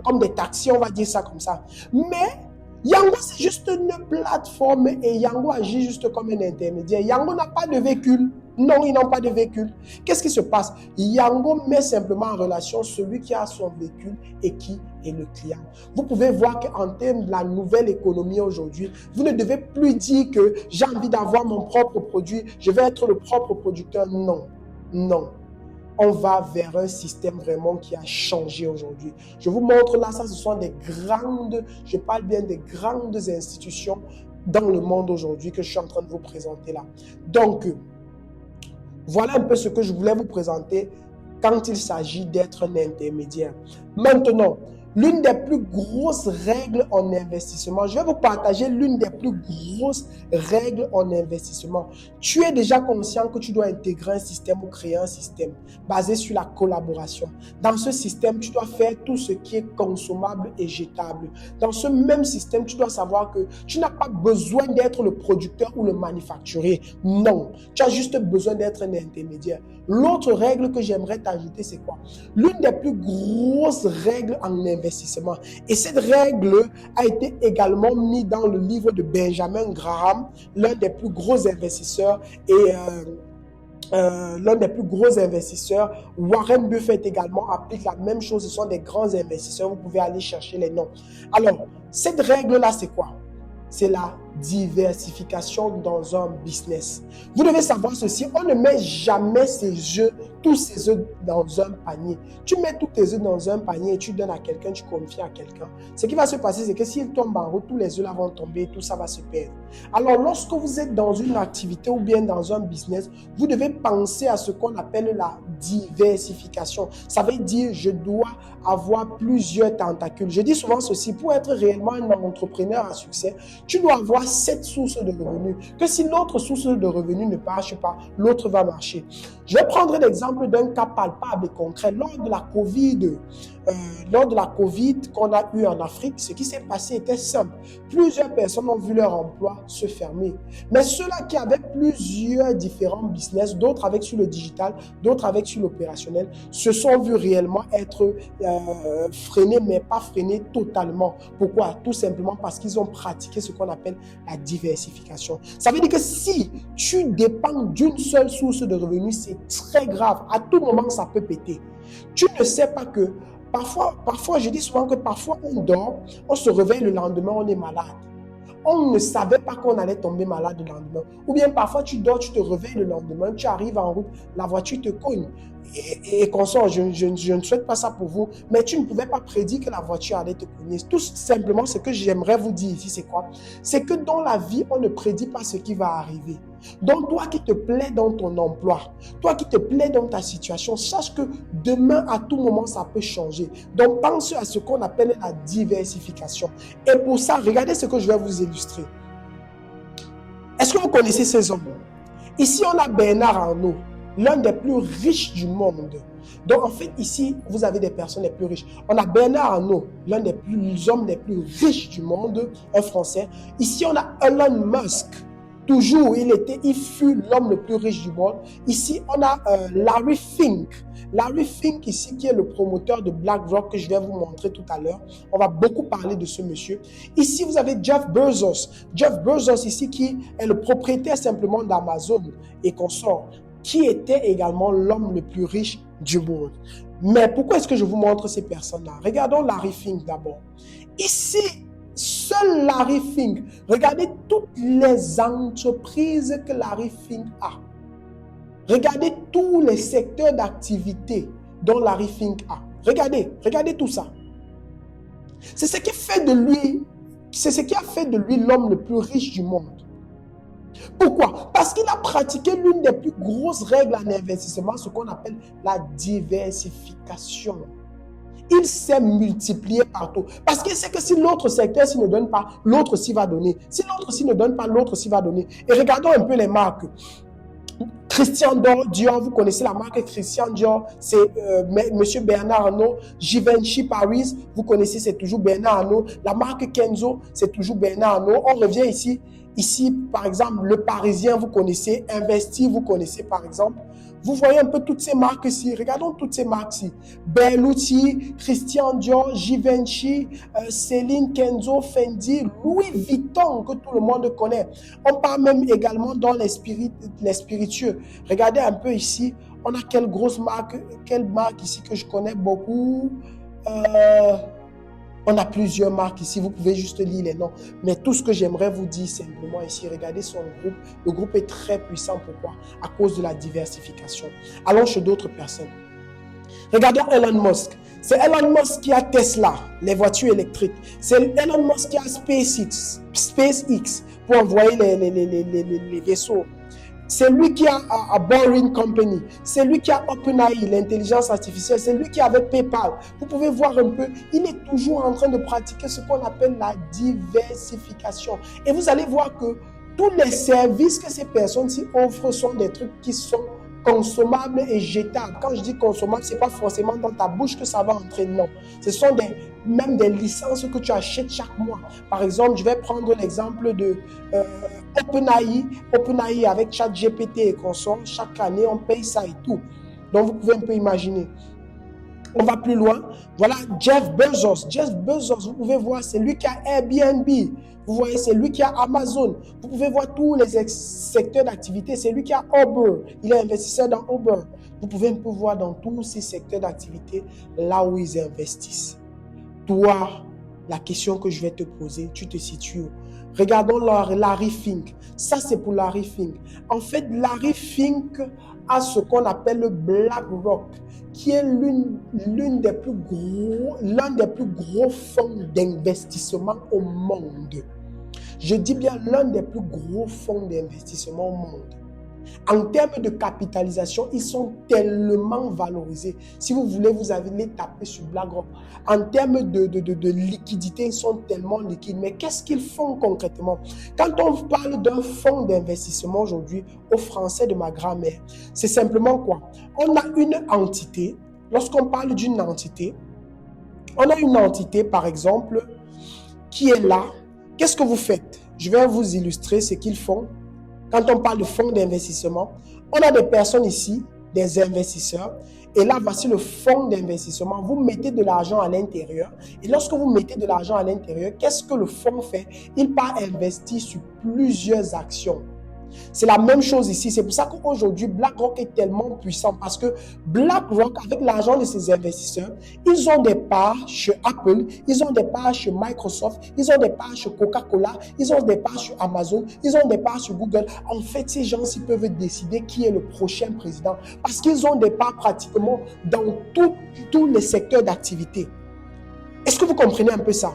comme des taxis, on va dire ça comme ça. Mais Yango, c'est juste une plateforme et Yango agit juste comme un intermédiaire. Yango n'a pas de véhicule. Non, ils n'ont pas de véhicule. Qu'est-ce qui se passe? Yango met simplement en relation celui qui a son véhicule et qui est le client. Vous pouvez voir qu'en termes de la nouvelle économie aujourd'hui, vous ne devez plus dire que j'ai envie d'avoir mon propre produit, je vais être le propre producteur. Non, non. On va vers un système vraiment qui a changé aujourd'hui. Je vous montre là, ça ce sont des grandes, je parle bien des grandes institutions dans le monde aujourd'hui que je suis en train de vous présenter là. Donc, voilà un peu ce que je voulais vous présenter quand il s'agit d'être un intermédiaire. Maintenant, l'une des plus grosses règles en investissement, je vais vous partager l'une des plus grosses règles en investissement. Tu es déjà conscient que tu dois intégrer un système ou créer un système basé sur la collaboration. Dans ce système, tu dois faire tout ce qui est consommable et jetable. Dans ce même système, tu dois savoir que tu n'as pas besoin d'être le producteur ou le manufacturier. Non, tu as juste besoin d'être un intermédiaire. L'autre règle que j'aimerais t'ajouter, c'est quoi? L'une des plus grosses règles en investissement. Et cette règle a été également mise dans le livre de Benjamin Graham, l'un des plus gros investisseurs et l'un des plus gros investisseurs. Warren Buffett également applique la même chose. Ce sont des grands investisseurs. Vous pouvez aller chercher les noms. Alors, cette règle-là, c'est quoi? C'est la diversification dans un business. Vous devez savoir ceci, on ne met jamais ses œufs tous ses œufs dans un panier. Tu mets tous tes œufs dans un panier et tu donnes à quelqu'un, tu confies à quelqu'un. Ce qui va se passer, c'est que s'il tombe en route, tous les œufs là vont tomber, tout ça va se perdre. Alors, lorsque vous êtes dans une activité ou bien dans un business, vous devez penser à ce qu'on appelle la diversification. Ça veut dire, je dois avoir plusieurs tentacules. Je dis souvent ceci, pour être réellement un entrepreneur à succès, tu dois avoir 7 sources de revenus. Que si l'autre source de revenus ne marche pas, l'autre va marcher. Je vais prendre l'exemple d'un cas palpable et concret. Lors de la COVID qu'on a eu en Afrique, ce qui s'est passé était simple. Plusieurs personnes ont vu leur emploi se fermer. Mais ceux-là qui avaient plusieurs différents business, d'autres avec sur le digital, d'autres avec sur l'opérationnel, se sont vus réellement être freinés, mais pas freinés totalement. Pourquoi? Tout simplement parce qu'ils ont pratiqué ce qu'on appelle la diversification. Ça veut dire que si tu dépends d'une seule source de revenus, c'est très grave. À tout moment, ça peut péter. Tu ne sais pas que parfois, je dis souvent que parfois on dort, on se réveille le lendemain, on est malade. On ne savait pas qu'on allait tomber malade le lendemain. Ou bien parfois tu dors, tu te réveilles le lendemain, tu arrives en route, la voiture te cogne. Et consort, je ne souhaite pas ça pour vous, mais tu ne pouvais pas prédire que la voiture allait te cogner. Tout simplement, ce que j'aimerais vous dire ici, c'est quoi? C'est que dans la vie, on ne prédit pas ce qui va arriver. Donc, toi qui te plais dans ton emploi, toi qui te plais dans ta situation, sache que demain, à tout moment, ça peut changer. Donc, pense à ce qu'on appelle la diversification. Et pour ça, regardez ce que je vais vous illustrer. Est-ce que vous connaissez ces hommes? Ici, on a Bernard Arnault, l'un des plus riches du monde. Donc, en fait, ici, vous avez des personnes les plus riches. On a Bernard Arnault, l'un des hommes les plus riches du monde, un Français. Ici, on a Elon Musk. Toujours, il fut l'homme le plus riche du monde. Ici, on a Larry Fink. Larry Fink ici, qui est le promoteur de BlackRock que je vais vous montrer tout à l'heure. On va beaucoup parler de ce monsieur. Ici, vous avez Jeff Bezos. Jeff Bezos ici, qui est le propriétaire simplement d'Amazon et consort, qui était également l'homme le plus riche du monde. Mais pourquoi est-ce que je vous montre ces personnes-là? Regardons Larry Fink d'abord. Ici, seul Larry Fink, regardez toutes les entreprises que Larry Fink a. Regardez tous les secteurs d'activité dont Larry Fink a. Regardez tout ça. C'est ce qui fait de lui, c'est ce qui a fait de lui l'homme le plus riche du monde. Pourquoi? Parce qu'il a pratiqué l'une des plus grosses règles en investissement, ce qu'on appelle la diversification. Il s'est multiplié partout. Parce qu'il sait que si l'autre secteur ne donne pas, l'autre aussi va donner. Si l'autre aussi ne donne pas, l'autre aussi va donner. Et regardons un peu les marques. Christian Dior, vous connaissez la marque Christian Dior, c'est Monsieur Bernard Arnault. Givenchy Paris, vous connaissez, c'est toujours Bernard Arnault. La marque Kenzo, c'est toujours Bernard Arnault. On revient ici. Ici, par exemple, Le Parisien, vous connaissez. Investi, vous connaissez, par exemple. Vous voyez un peu toutes ces marques-ci. Regardons toutes ces marques-ci. Berluti, Christian Dior, Givenchy, Céline, Kenzo, Fendi, Louis Vuitton, que tout le monde connaît. On parle même également dans les spiritueux. Regardez un peu ici. On a quelle marque ici que je connais beaucoup. On a plusieurs marques ici, vous pouvez juste lire les noms. Mais tout ce que j'aimerais vous dire simplement ici, regardez son groupe. Le groupe est très puissant. Pourquoi? À cause de la diversification. Allons chez d'autres personnes. Regardons Elon Musk. C'est Elon Musk qui a Tesla, les voitures électriques. C'est Elon Musk qui a SpaceX pour envoyer les vaisseaux. C'est lui qui a Boring Company. C'est lui qui a OpenAI, l'intelligence artificielle. C'est lui qui a avec PayPal. Vous pouvez voir un peu, il est toujours en train de pratiquer ce qu'on appelle la diversification. Et vous allez voir que tous les services que ces personnes-ci offrent sont des trucs qui sont consommables et jetables. Quand je dis consommable, ce n'est pas forcément dans ta bouche que ça va entrer, non. Ce sont même des licences que tu achètes chaque mois. Par exemple, je vais prendre l'exemple de OpenAI. OpenAI avec ChatGPT et consorts, chaque année, on paye ça et tout. Donc, vous pouvez un peu imaginer. On va plus loin. Voilà Jeff Bezos. Jeff Bezos, vous pouvez voir, c'est lui qui a Airbnb. Vous voyez, c'est lui qui a Amazon. Vous pouvez voir tous les secteurs d'activité. C'est lui qui a Uber. Il est investisseur dans Uber. Vous pouvez un peu voir dans tous ces secteurs d'activité là où ils investissent. Toi, la question que je vais te poser, tu te situes où? Regardons Larry Fink. Ça, c'est pour Larry Fink. En fait, Larry Fink a ce qu'on appelle le BlackRock, qui est l'un des plus gros fonds d'investissement au monde. Je dis bien l'un des plus gros fonds d'investissement au monde. En termes de capitalisation, ils sont tellement valorisés. Si vous voulez, vous allez taper sur BlackRock. En termes de liquidité, ils sont tellement liquides. Mais qu'est-ce qu'ils font concrètement? Quand on parle d'un fonds d'investissement aujourd'hui, aux Français de ma grand-mère, c'est simplement quoi? On a une entité. Lorsqu'on parle d'une entité, on a une entité, par exemple, qui est là. Qu'est-ce que vous faites? Je vais vous illustrer ce qu'ils font. Quand on parle de fonds d'investissement, on a des personnes ici, des investisseurs. Et là, voici le fonds d'investissement. Vous mettez de l'argent à l'intérieur. Et lorsque vous mettez de l'argent à l'intérieur, qu'est-ce que le fonds fait? Il part investir sur plusieurs actions. C'est la même chose ici. C'est pour ça qu'aujourd'hui, BlackRock est tellement puissant parce que BlackRock, avec l'argent de ses investisseurs, ils ont des parts chez Apple, ils ont des parts chez Microsoft, ils ont des parts chez Coca-Cola, ils ont des parts chez Amazon, ils ont des parts chez Google. En fait, ces gens-ci peuvent décider qui est le prochain président parce qu'ils ont des parts pratiquement dans tous les secteurs d'activité. Est-ce que vous comprenez un peu ça?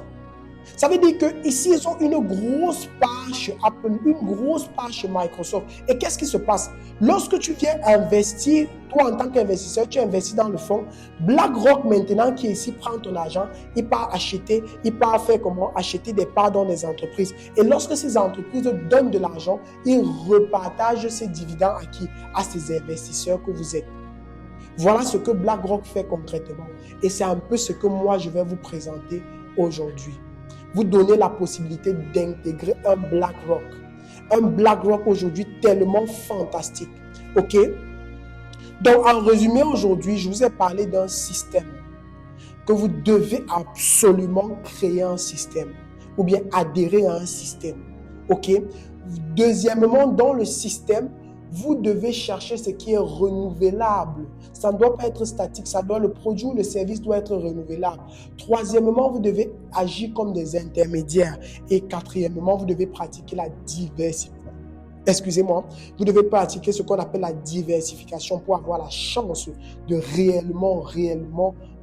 Ça veut dire qu'ici, ils ont une grosse part chez Apple, une grosse part chez Microsoft. Et qu'est-ce qui se passe? Lorsque tu viens investir, toi en tant qu'investisseur, tu investis dans le fonds, BlackRock maintenant qui est ici prend ton argent, il part acheter, acheter des parts dans les entreprises. Et lorsque ces entreprises donnent de l'argent, ils repartagent ces dividendes à qui? À ces investisseurs que vous êtes. Voilà ce que BlackRock fait concrètement. Et c'est un peu ce que moi, je vais vous présenter aujourd'hui. Vous donnez la possibilité d'intégrer un BlackRock. Un BlackRock aujourd'hui tellement fantastique. OK? Donc, en résumé, aujourd'hui, je vous ai parlé d'un système. Que vous devez absolument créer un système. Ou bien adhérer à un système. OK? Deuxièmement, dans le système, vous devez chercher ce qui est renouvelable. Ça ne doit pas être statique, le produit ou le service doit être renouvelable. Troisièmement, vous devez agir comme des intermédiaires. Et quatrièmement, vous devez pratiquer la diversification. Vous devez pratiquer ce qu'on appelle la diversification pour avoir la chance de réellement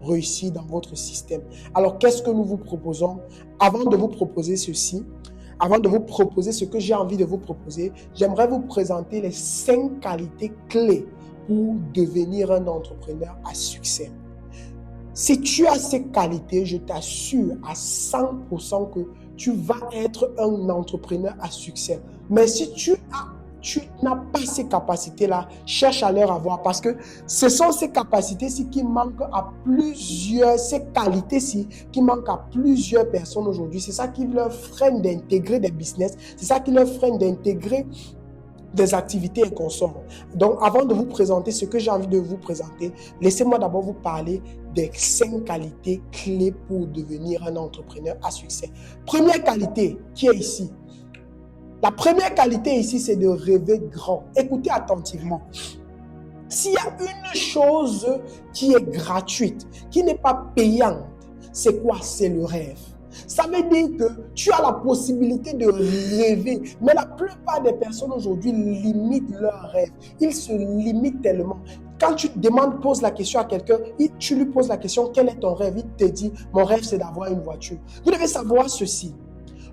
réussir dans votre système. Alors, qu'est-ce que nous vous proposons? Avant de vous proposer ceci, avant de vous proposer ce que j'ai envie de vous proposer, j'aimerais vous présenter les 5 qualités clés pour devenir un entrepreneur à succès. Si tu as ces qualités, je t'assure à 100% que tu vas être un entrepreneur à succès. Mais si tu n'as pas ces capacités-là, cherche à les avoir parce que ce sont ces capacités-ci qui manquent ces qualités-ci qui manquent à plusieurs personnes aujourd'hui. C'est ça qui leur freine d'intégrer des business, c'est ça qui leur freine d'intégrer des activités inconsoles. Donc, avant de vous présenter ce que j'ai envie de vous présenter, laissez-moi d'abord vous parler des 5 qualités clés pour devenir un entrepreneur à succès. Première qualité qui est ici. La première qualité ici, c'est de rêver grand. Écoutez attentivement. S'il y a une chose qui est gratuite, qui n'est pas payante, c'est quoi? C'est le rêve. Ça veut dire que tu as la possibilité de rêver. Mais la plupart des personnes aujourd'hui limitent leurs rêves. Ils se limitent tellement. Quand tu poses la question à quelqu'un, tu lui poses la question, quel est ton rêve? Il te dit, mon rêve c'est d'avoir une voiture. Vous devez savoir ceci.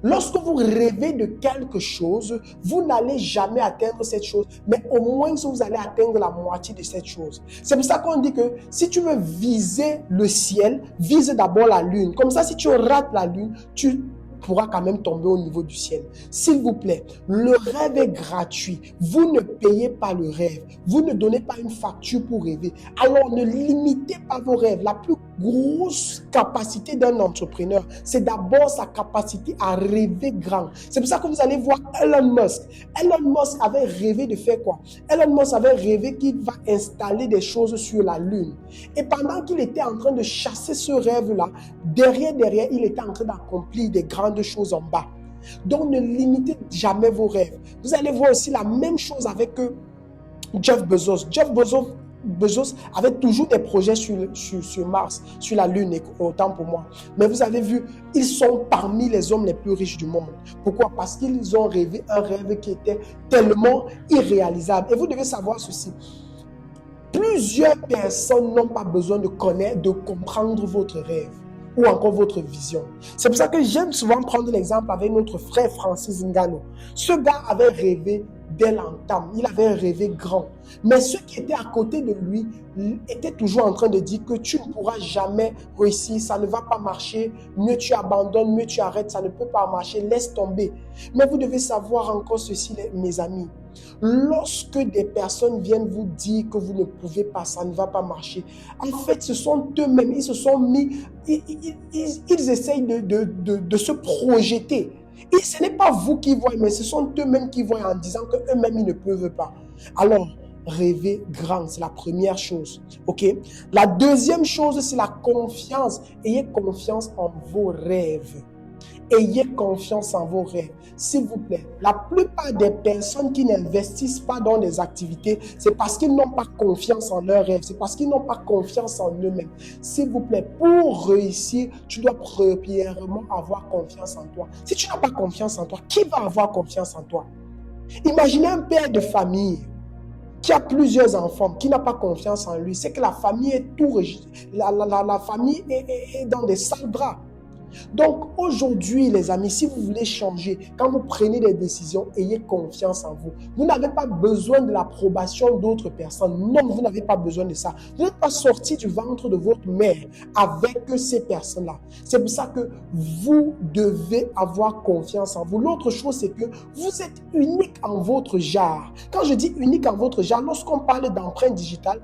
Lorsque vous rêvez de quelque chose, vous n'allez jamais atteindre cette chose, mais au moins vous allez atteindre la moitié de cette chose. C'est pour ça qu'on dit que si tu veux viser le ciel, vise d'abord la lune. Comme ça, si tu rates la lune, tu pourra quand même tomber au niveau du ciel. S'il vous plaît, le rêve est gratuit. Vous ne payez pas le rêve. Vous ne donnez pas une facture pour rêver. Alors, ne limitez pas vos rêves. La plus grosse capacité d'un entrepreneur, c'est d'abord sa capacité à rêver grand. C'est pour ça que vous allez voir Elon Musk. Elon Musk avait rêvé de faire quoi? Elon Musk avait rêvé qu'il va installer des choses sur la Lune. Et pendant qu'il était en train de chasser ce rêve-là, derrière, il était en train d'accomplir des grandes choses en bas. Donc, ne limitez jamais vos rêves. Vous allez voir aussi la même chose avec Jeff Bezos. Jeff Bezos Bezos avait toujours des projets sur Mars, sur la Lune, autant pour moi. Mais vous avez vu, ils sont parmi les hommes les plus riches du monde. Pourquoi? Parce qu'ils ont rêvé un rêve qui était tellement irréalisable. Et vous devez savoir ceci. Plusieurs personnes n'ont pas besoin de connaître, de comprendre votre rêve ou encore votre vision. C'est pour ça que j'aime souvent prendre l'exemple avec notre frère Francis Ngannou. Ce gars avait rêvé dès l'entame, il avait rêvé grand. Mais ceux qui étaient à côté de lui étaient toujours en train de dire que tu ne pourras jamais réussir, ça ne va pas marcher, mieux tu abandonnes, mieux tu arrêtes, ça ne peut pas marcher, laisse tomber. Mais vous devez savoir encore ceci, mes amis. Lorsque des personnes viennent vous dire que vous ne pouvez pas, ça ne va pas marcher, en fait, ce sont eux-mêmes, ils se sont mis, ils essayent de se projeter. Et ce n'est pas vous qui voyez, mais ce sont eux-mêmes qui voient en disant qu'eux-mêmes, ils ne peuvent pas. Alors, rêvez grand, c'est la première chose. Ok? La deuxième chose, c'est la confiance. Ayez confiance en vos rêves. Ayez confiance en vos rêves. S'il vous plaît, la plupart des personnes qui n'investissent pas dans des activités, c'est parce qu'ils n'ont pas confiance en leurs rêves. C'est parce qu'ils n'ont pas confiance en eux-mêmes. S'il vous plaît, pour réussir, tu dois premièrement avoir confiance en toi. Si tu n'as pas confiance en toi, qui va avoir confiance en toi? Imaginez un père de famille qui a plusieurs enfants, qui n'a pas confiance en lui. C'est que la famille est tout la famille est dans des sales draps. Donc aujourd'hui les amis, si vous voulez changer, quand vous prenez des décisions, ayez confiance en vous. Vous n'avez pas besoin de l'approbation d'autres personnes. Non, vous n'avez pas besoin de ça. Vous n'êtes pas sorti du ventre de votre mère avec ces personnes-là. C'est pour ça que vous devez avoir confiance en vous. L'autre chose, c'est que vous êtes unique en votre genre. Quand je dis unique en votre genre, lorsqu'on parle d'empreinte digitale,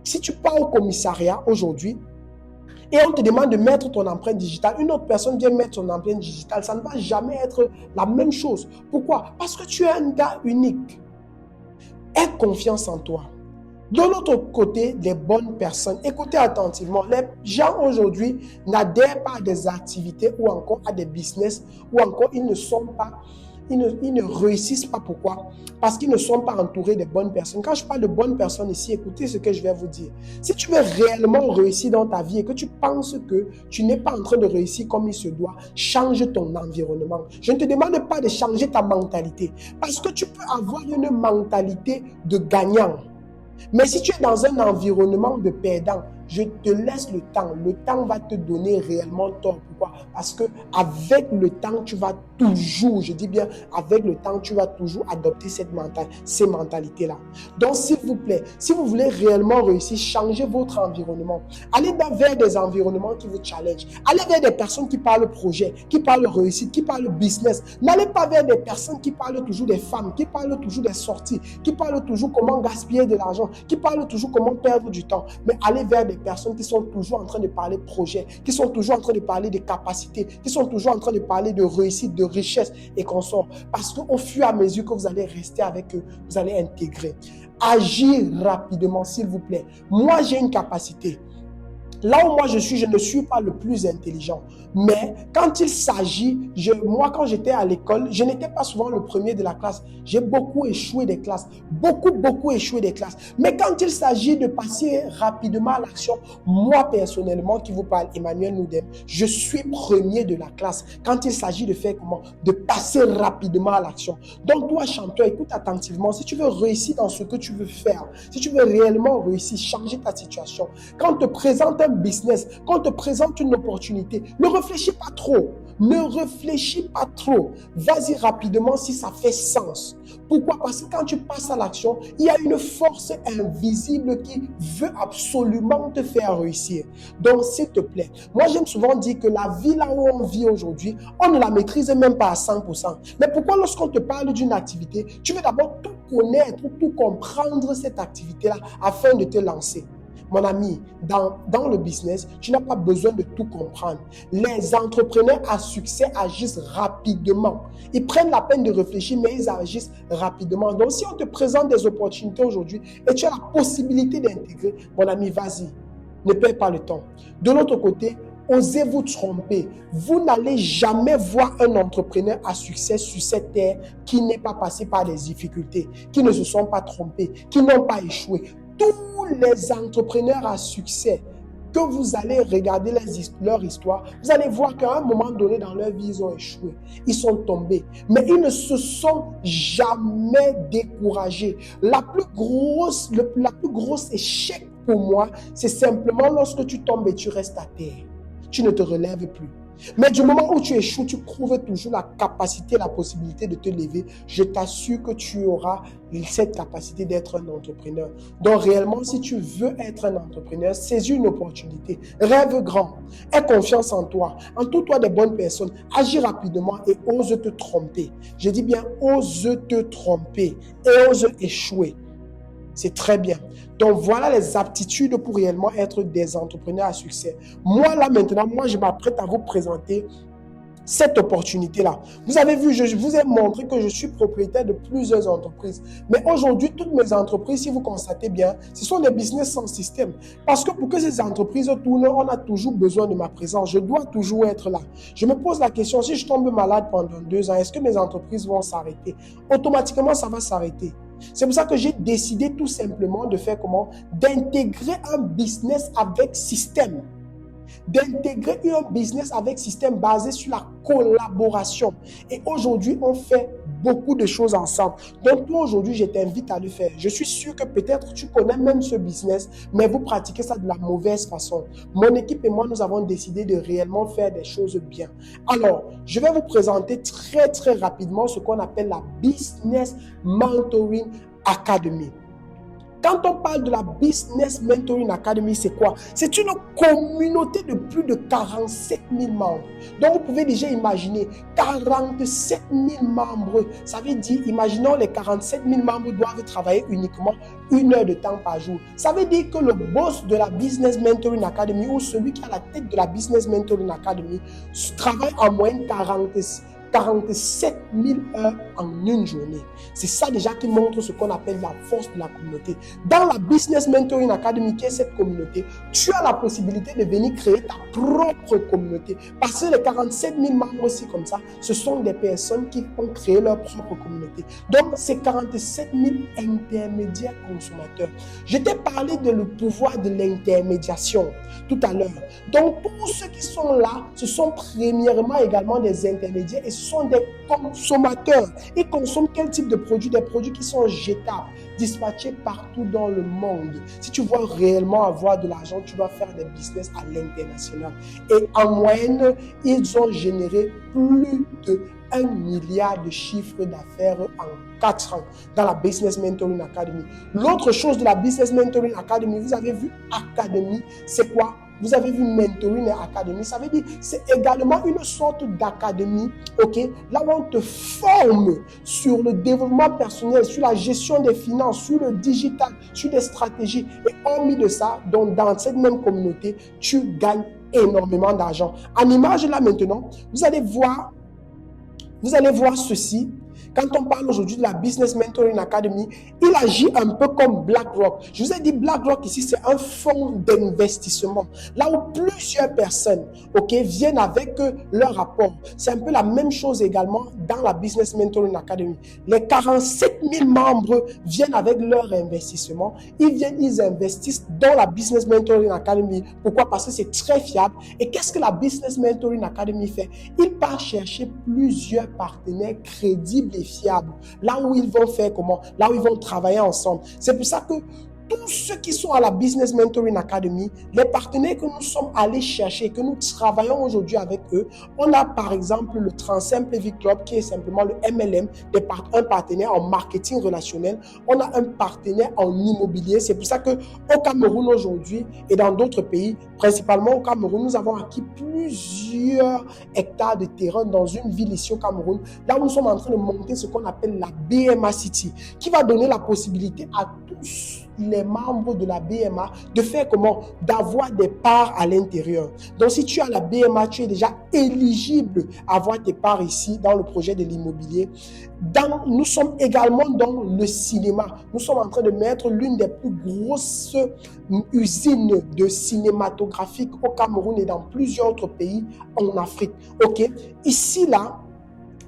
si tu pars au commissariat aujourd'hui, et on te demande de mettre ton empreinte digitale, une autre personne vient mettre son empreinte digitale, ça ne va jamais être la même chose. Pourquoi? Parce que tu es un gars unique. Aie confiance en toi. De l'autre côté, les bonnes personnes, écoutez attentivement, les gens aujourd'hui n'adhèrent pas à des activités ou encore à des business, ou encore ils ne réussissent pas. Pourquoi? Parce qu'ils ne sont pas entourés de bonnes personnes. Quand je parle de bonnes personnes ici, écoutez ce que je vais vous dire. Si tu veux réellement réussir dans ta vie et que tu penses que tu n'es pas en train de réussir comme il se doit, change ton environnement. Je ne te demande pas de changer ta mentalité. Parce que tu peux avoir une mentalité de gagnant. Mais si tu es dans un environnement de perdant, je te laisse le temps. Le temps va te donner réellement tort. Pourquoi? Parce que avec le temps, tu vas toujours, je dis bien, avec le temps, tu vas toujours adopter ces mentalités-là. Donc, s'il vous plaît, si vous voulez réellement réussir, changez votre environnement. Allez vers des environnements qui vous challengent. Allez vers des personnes qui parlent projet, qui parlent réussite, qui parlent business. N'allez pas vers des personnes qui parlent toujours des femmes, qui parlent toujours des sorties, qui parlent toujours comment gaspiller de l'argent, qui parlent toujours comment perdre du temps. Mais allez vers des personnes qui sont toujours en train de parler de projet, qui sont toujours en train de parler de capacité, qui sont toujours en train de parler de réussite, de richesse et consorts. Parce qu'au fur et à mesure que vous allez rester avec eux, vous allez intégrer. Agir rapidement, s'il vous plaît. Moi, j'ai une capacité. Là où moi je suis, je ne suis pas le plus intelligent. Mais quand il s'agit, moi quand j'étais à l'école, je n'étais pas souvent le premier de la classe. J'ai beaucoup échoué des classes. Beaucoup échoué des classes. Mais quand il s'agit de passer rapidement à l'action, moi personnellement, qui vous parle, Emmanuel Noudem, je suis premier de la classe. Quand il s'agit de faire comment? De passer rapidement à l'action. Donc toi champion, écoute attentivement. Si tu veux réussir dans ce que tu veux faire, si tu veux réellement réussir, changer ta situation, quand on te présente un business, quand on te présente une opportunité, ne réfléchis pas trop. Ne réfléchis pas trop. Vas-y rapidement si ça fait sens. Pourquoi? Parce que quand tu passes à l'action, il y a une force invisible qui veut absolument te faire réussir. Donc, s'il te plaît, moi j'aime souvent dire que la vie là où on vit aujourd'hui, on ne la maîtrise même pas à 100%. Mais pourquoi lorsqu'on te parle d'une activité, tu veux d'abord tout connaître, tout comprendre cette activité-là afin de te lancer? Mon ami, dans le business, tu n'as pas besoin de tout comprendre. Les entrepreneurs à succès agissent rapidement. Ils prennent la peine de réfléchir, mais ils agissent rapidement. Donc, si on te présente des opportunités aujourd'hui et tu as la possibilité d'intégrer, mon ami, vas-y. Ne perds pas le temps. De l'autre côté, osez vous tromper. Vous n'allez jamais voir un entrepreneur à succès sur cette terre qui n'est pas passé par des difficultés, qui ne se sont pas trompés, qui n'ont pas échoué. Tous les entrepreneurs à succès, que vous allez regarder leur histoire, vous allez voir qu'à un moment donné dans leur vie, ils ont échoué, ils sont tombés, mais ils ne se sont jamais découragés. La plus grosse échec pour moi, c'est simplement lorsque tu tombes et tu restes à terre. Tu ne te relèves plus. Mais du moment où tu échoues, tu trouves toujours la capacité, la possibilité de te lever. Je t'assure que tu auras cette capacité d'être un entrepreneur. Donc réellement, si tu veux être un entrepreneur, saisis une opportunité. Rêve grand. Aie confiance en toi. Entoure-toi des bonnes personnes. Agis rapidement et ose te tromper. Je dis bien, ose te tromper et ose échouer. C'est très bien. Donc, voilà les aptitudes pour réellement être des entrepreneurs à succès. Moi, là, maintenant, je m'apprête à vous présenter cette opportunité-là. Vous avez vu, je vous ai montré que je suis propriétaire de plusieurs entreprises. Mais aujourd'hui, toutes mes entreprises, si vous constatez bien, ce sont des business sans système. Parce que pour que ces entreprises tournent, on a toujours besoin de ma présence. Je dois toujours être là. Je me pose la question, si je tombe malade pendant 2 ans, est-ce que mes entreprises vont s'arrêter? Automatiquement, ça va s'arrêter. C'est pour ça que j'ai décidé tout simplement de faire comment? D'intégrer un business avec système. D'intégrer un business avec système basé sur la collaboration. Et aujourd'hui, on fait beaucoup de choses ensemble. Donc, toi, aujourd'hui, je t'invite à le faire. Je suis sûr que peut-être tu connais même ce business, mais vous pratiquez ça de la mauvaise façon. Mon équipe et moi, nous avons décidé de réellement faire des choses bien. Alors, je vais vous présenter très, très rapidement ce qu'on appelle la Business Mentoring Academy. Quand on parle de la Business Mentoring Academy, c'est quoi? C'est une communauté de plus de 47 000 membres. Donc, vous pouvez déjà imaginer 47 000 membres. Ça veut dire, imaginons les 47 000 membres doivent travailler uniquement 1 heure de temps par jour. Ça veut dire que le boss de la Business Mentoring Academy ou celui qui a la tête de la Business Mentoring Academy travaille en moyenne 47 000 heures en une journée. C'est ça déjà qui montre ce qu'on appelle la force de la communauté. Dans la Business Mentoring Academy, qui est cette communauté, tu as la possibilité de venir créer ta propre communauté. Parce que les 47 000 membres aussi comme ça, ce sont des personnes qui ont créé leur propre communauté. Donc, c'est 47 000 intermédiaires consommateurs. Je t'ai parlé de le pouvoir de l'intermédiation tout à l'heure. Donc, tous ceux qui sont là, ce sont premièrement également des intermédiaires et ce sont des consommateurs. Ils consomment quel type de produits? Des produits qui sont jetables, dispatchés partout dans le monde. Si tu veux réellement avoir de l'argent, tu dois faire des business à l'international. Et en moyenne, ils ont généré plus de 1 milliard de chiffres d'affaires en 4 ans dans la Business Mentoring Academy. L'autre chose de la Business Mentoring Academy, vous avez vu Academy, c'est quoi? Vous avez vu Mentoring Academy, ça veut dire c'est également une sorte d'académie, ok? Là où on te forme sur le développement personnel, sur la gestion des finances, sur le digital, sur des stratégies. Et hormis de ça, donc dans cette même communauté, tu gagnes énormément d'argent. En image là maintenant, vous allez voir ceci. Quand on parle aujourd'hui de la Business Mentoring Academy, il agit un peu comme BlackRock. Je vous ai dit BlackRock ici, c'est un fonds d'investissement. Là où plusieurs personnes viennent avec leur rapport. C'est un peu la même chose également dans la Business Mentoring Academy. Les 47 000 membres viennent avec leur investissement. Ils investissent dans la Business Mentoring Academy. Pourquoi? Parce que c'est très fiable. Et qu'est-ce que la Business Mentoring Academy fait? Il part chercher plusieurs partenaires crédibles et fiables. Là où ils vont faire comment? Là où ils vont travailler ensemble. C'est pour ça que tous ceux qui sont à la Business Mentoring Academy, les partenaires que nous sommes allés chercher, que nous travaillons aujourd'hui avec eux, on a par exemple le Transimple Vie Club qui est simplement le MLM, un partenaire en marketing relationnel. On a un partenaire en immobilier. C'est pour ça qu'au Cameroun aujourd'hui et dans d'autres pays, principalement au Cameroun, nous avons acquis plusieurs hectares de terrain dans une ville ici au Cameroun. Là où nous sommes en train de monter ce qu'on appelle la BMA City, qui va donner la possibilité à tous les membres de la BMA de faire comment? D'avoir des parts à l'intérieur. Donc, si tu as la BMA, tu es déjà éligible à avoir tes parts ici dans le projet de l'immobilier. Nous sommes également dans le cinéma. Nous sommes en train de mettre l'une des plus grosses usines de cinématographique au Cameroun et dans plusieurs autres pays en Afrique. Ok? Ici, là,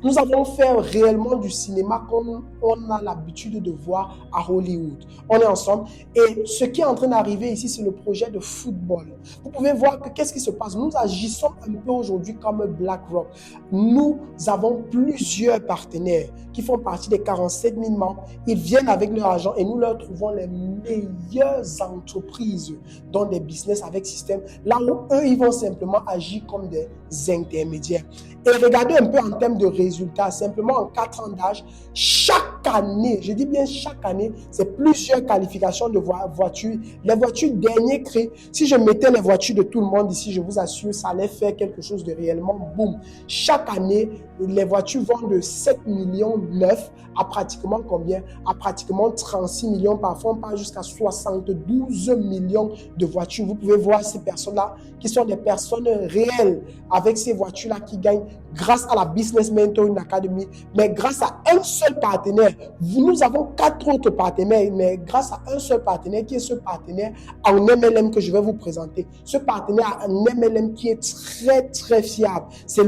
Nous avons fait réellement du cinéma comme on a l'habitude de voir à Hollywood. On est ensemble. Et ce qui est en train d'arriver ici, c'est le projet de football. Vous pouvez voir que qu'est-ce qui se passe. Nous agissons un peu aujourd'hui comme BlackRock. Nous avons plusieurs partenaires qui font partie des 47 000 membres. Ils viennent avec leur argent et nous leur trouvons les meilleures entreprises dans des business avec système. Là où eux, ils vont simplement agir comme des intermédiaires. Et regardez un peu en termes de résultats. Simplement en 4 ans d'âge, chaque année, je dis bien chaque année, c'est plusieurs qualifications de voitures. Les voitures dernier cri, si je mettais les voitures de tout le monde ici, je vous assure, ça allait faire quelque chose de réellement boum. Chaque année, les voitures vont de 7 millions 9 à pratiquement combien? À pratiquement 36 millions, parfois on part jusqu'à 72 millions de voitures. Vous pouvez voir ces personnes-là qui sont des personnes réelles avec ces voitures-là qui gagnent grâce à la Business Mentoring Academy, mais grâce à un seul partenaire. Nous avons 4 autres partenaires, mais grâce à un seul partenaire qui est ce partenaire en MLM que je vais vous présenter. Ce partenaire en MLM qui est très très fiable. C'est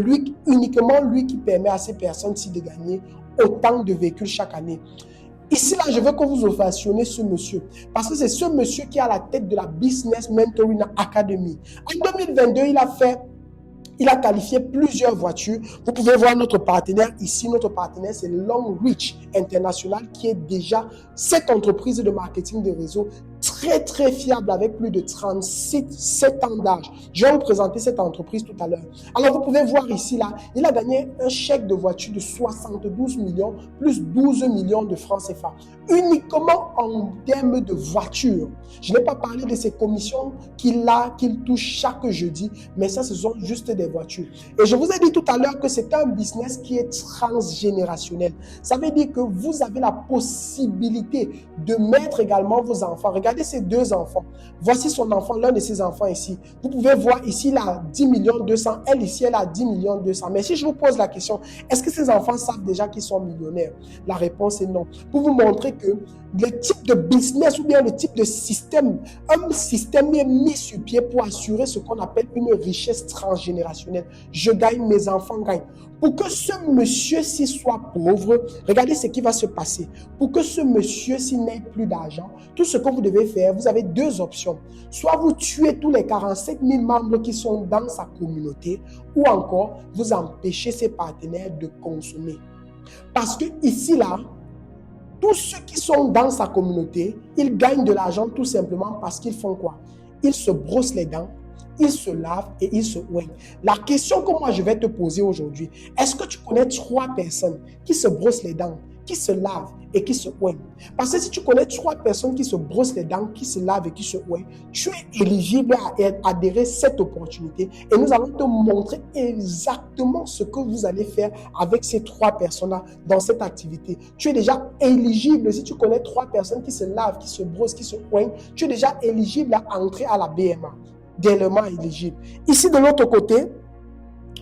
uniquement lui qui permet à ces personnes-ci de gagner autant de véhicules chaque année. Ici, là, je veux que vous ovationnez ce monsieur. Parce que c'est ce monsieur qui est à la tête de la Business Mentoring Academy. En 2022, il a qualifié plusieurs voitures. Vous pouvez voir notre partenaire ici. Notre partenaire, c'est Long Reach International, qui est déjà cette entreprise de marketing de réseau très, très fiable avec plus de 37 ans d'âge. Je vais vous présenter cette entreprise tout à l'heure. Alors, vous pouvez voir ici, là, il a gagné un chèque de voiture de 72 millions plus 12 millions de francs CFA. Uniquement en termes de voiture. Je n'ai pas parlé de ses commissions qu'il touche chaque jeudi, mais ça, ce sont juste des voitures. Et je vous ai dit tout à l'heure que c'est un business qui est transgénérationnel. Ça veut dire que vous avez la possibilité de mettre également vos enfants. Regardez ces 2 enfants. Voici son enfant, l'un de ses enfants ici. Vous pouvez voir ici, il a 10 millions 200. Elle ici, elle a 10 millions 200. Mais si je vous pose la question, est-ce que ces enfants savent déjà qu'ils sont millionnaires? La réponse est non. Pour vous montrer que le type de business ou bien le type de système, un système est mis sur pied pour assurer ce qu'on appelle une richesse transgénérationnelle. Je gagne, mes enfants gagnent. Pour que ce monsieur-ci soit pauvre, regardez ce qui va se passer. Pour que ce monsieur-ci n'ait plus d'argent, tout ce que vous devez faire, vous avez 2 options. Soit vous tuez tous les 47 000 membres qui sont dans sa communauté, ou encore vous empêchez ses partenaires de consommer. Parce que ici, là, tous ceux qui sont dans sa communauté, ils gagnent de l'argent tout simplement parce qu'ils font quoi? Ils se brossent les dents, ils se lavent et ils se oignent. La question que moi je vais te poser aujourd'hui, est-ce que tu connais 3 personnes qui se brossent les dents, qui se lavent et qui se oignent? Parce que si tu connais 3 personnes qui se brossent les dents, qui se lavent et qui se oignent, tu es éligible à adhérer à cette opportunité et nous allons te montrer exactement ce que vous allez faire avec ces 3 personnes-là dans cette activité. Tu es déjà éligible, si tu connais 3 personnes qui se lavent, qui se brossent, qui se oignent, tu es déjà éligible à entrer à la BMA. Délèvement éligible. Ici, de l'autre côté,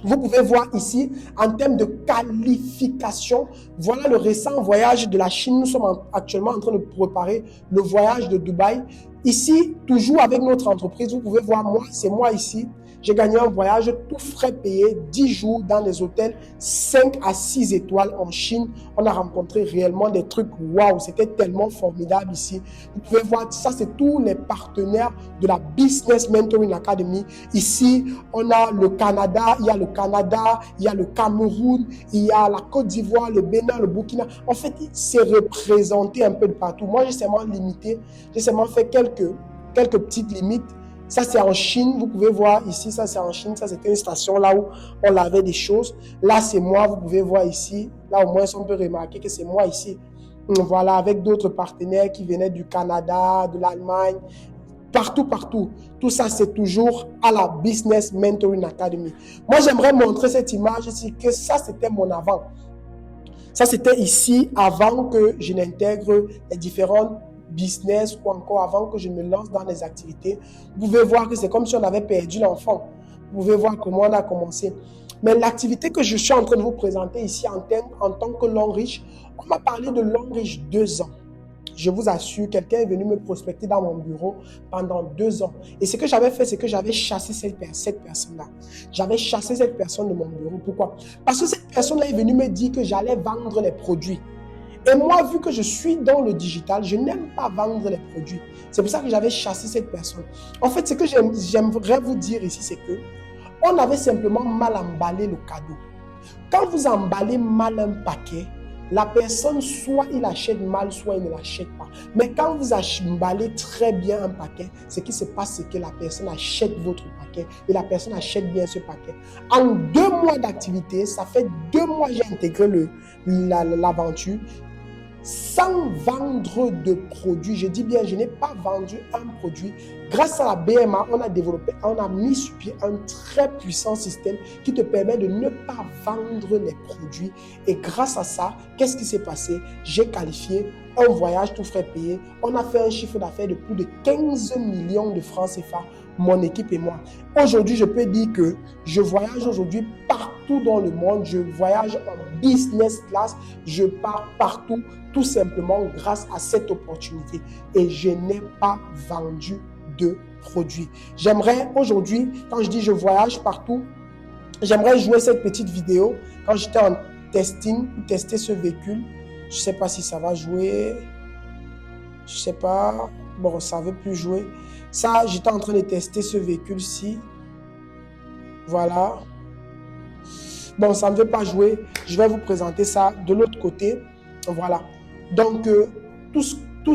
vous pouvez voir ici, en termes de qualification, voilà le récent voyage de la Chine. Nous sommes actuellement en train de préparer le voyage de Dubaï. Ici, toujours avec notre entreprise, vous pouvez voir moi, c'est moi ici. J'ai gagné un voyage tout frais payé, 10 jours dans les hôtels 5 à 6 étoiles en Chine. On a rencontré réellement des trucs, waouh, c'était tellement formidable ici. Vous pouvez voir, ça c'est tous les partenaires de la Business Mentoring Academy. Ici, on a le Canada, il y a le Cameroun, il y a la Côte d'Ivoire, le Bénin, le Burkina. En fait, c'est représenté un peu de partout. Moi, j'ai seulement limité, j'ai seulement fait quelques petites limites. Ça, c'est en Chine. Vous pouvez voir ici, ça, c'est en Chine. Ça, c'était une station là où on lavait des choses. Là, c'est moi. Vous pouvez voir ici. Là, au moins, on peut remarquer que c'est moi ici. Voilà, avec d'autres partenaires qui venaient du Canada, de l'Allemagne, partout. Tout ça, c'est toujours à la Business Mentoring Academy. Moi, j'aimerais montrer cette image ici, que ça, c'était mon avant. Ça, c'était ici avant que je n'intègre les différentes business ou encore avant que je me lance dans les activités. Vous pouvez voir que c'est comme si on avait perdu l'enfant. Vous pouvez voir comment on a commencé. Mais l'activité que je suis en train de vous présenter ici en tant que Long Reach, on m'a parlé de Long Reach 2 ans. Je vous assure, quelqu'un est venu me prospecter dans mon bureau pendant 2 ans. Et ce que j'avais fait, c'est que j'avais chassé cette personne-là. J'avais chassé cette personne de mon bureau. Pourquoi? Parce que cette personne-là est venue me dire que j'allais vendre les produits. Et moi, vu que je suis dans le digital, je n'aime pas vendre les produits. C'est pour ça que j'avais chassé cette personne. En fait, ce que j'aimerais vous dire ici, c'est que on avait simplement mal emballé le cadeau. Quand vous emballez mal un paquet, la personne, soit il achète mal, soit il ne l'achète pas. Mais quand vous emballez très bien un paquet, ce qui se passe, c'est que la personne achète votre paquet et la personne achète bien ce paquet. En 2 mois d'activité, ça fait 2 mois que j'ai intégré l'aventure. Sans vendre de produits, je dis bien, je n'ai pas vendu un produit. Grâce à la BMA, on a mis sur pied un très puissant système qui te permet de ne pas vendre les produits. Et grâce à ça, qu'est-ce qui s'est passé? J'ai qualifié un voyage tout frais payé. On a fait un chiffre d'affaires de plus de 15 millions de francs CFA, mon équipe et moi. Aujourd'hui, je peux dire que je voyage aujourd'hui partout dans le monde. Je voyage en business class. Je pars partout, tout simplement grâce à cette opportunité. Et je n'ai pas vendu de produits. J'aimerais aujourd'hui, quand je dis je voyage partout, j'aimerais jouer cette petite vidéo quand j'étais en testing pour tester ce véhicule. Je ne sais pas si ça va jouer. Je ne sais pas. Bon, ça ne veut plus jouer. Ça, j'étais en train de tester ce véhicule-ci. Voilà. Bon, ça ne veut pas jouer. Je vais vous présenter ça de l'autre côté. Voilà. Donc, tout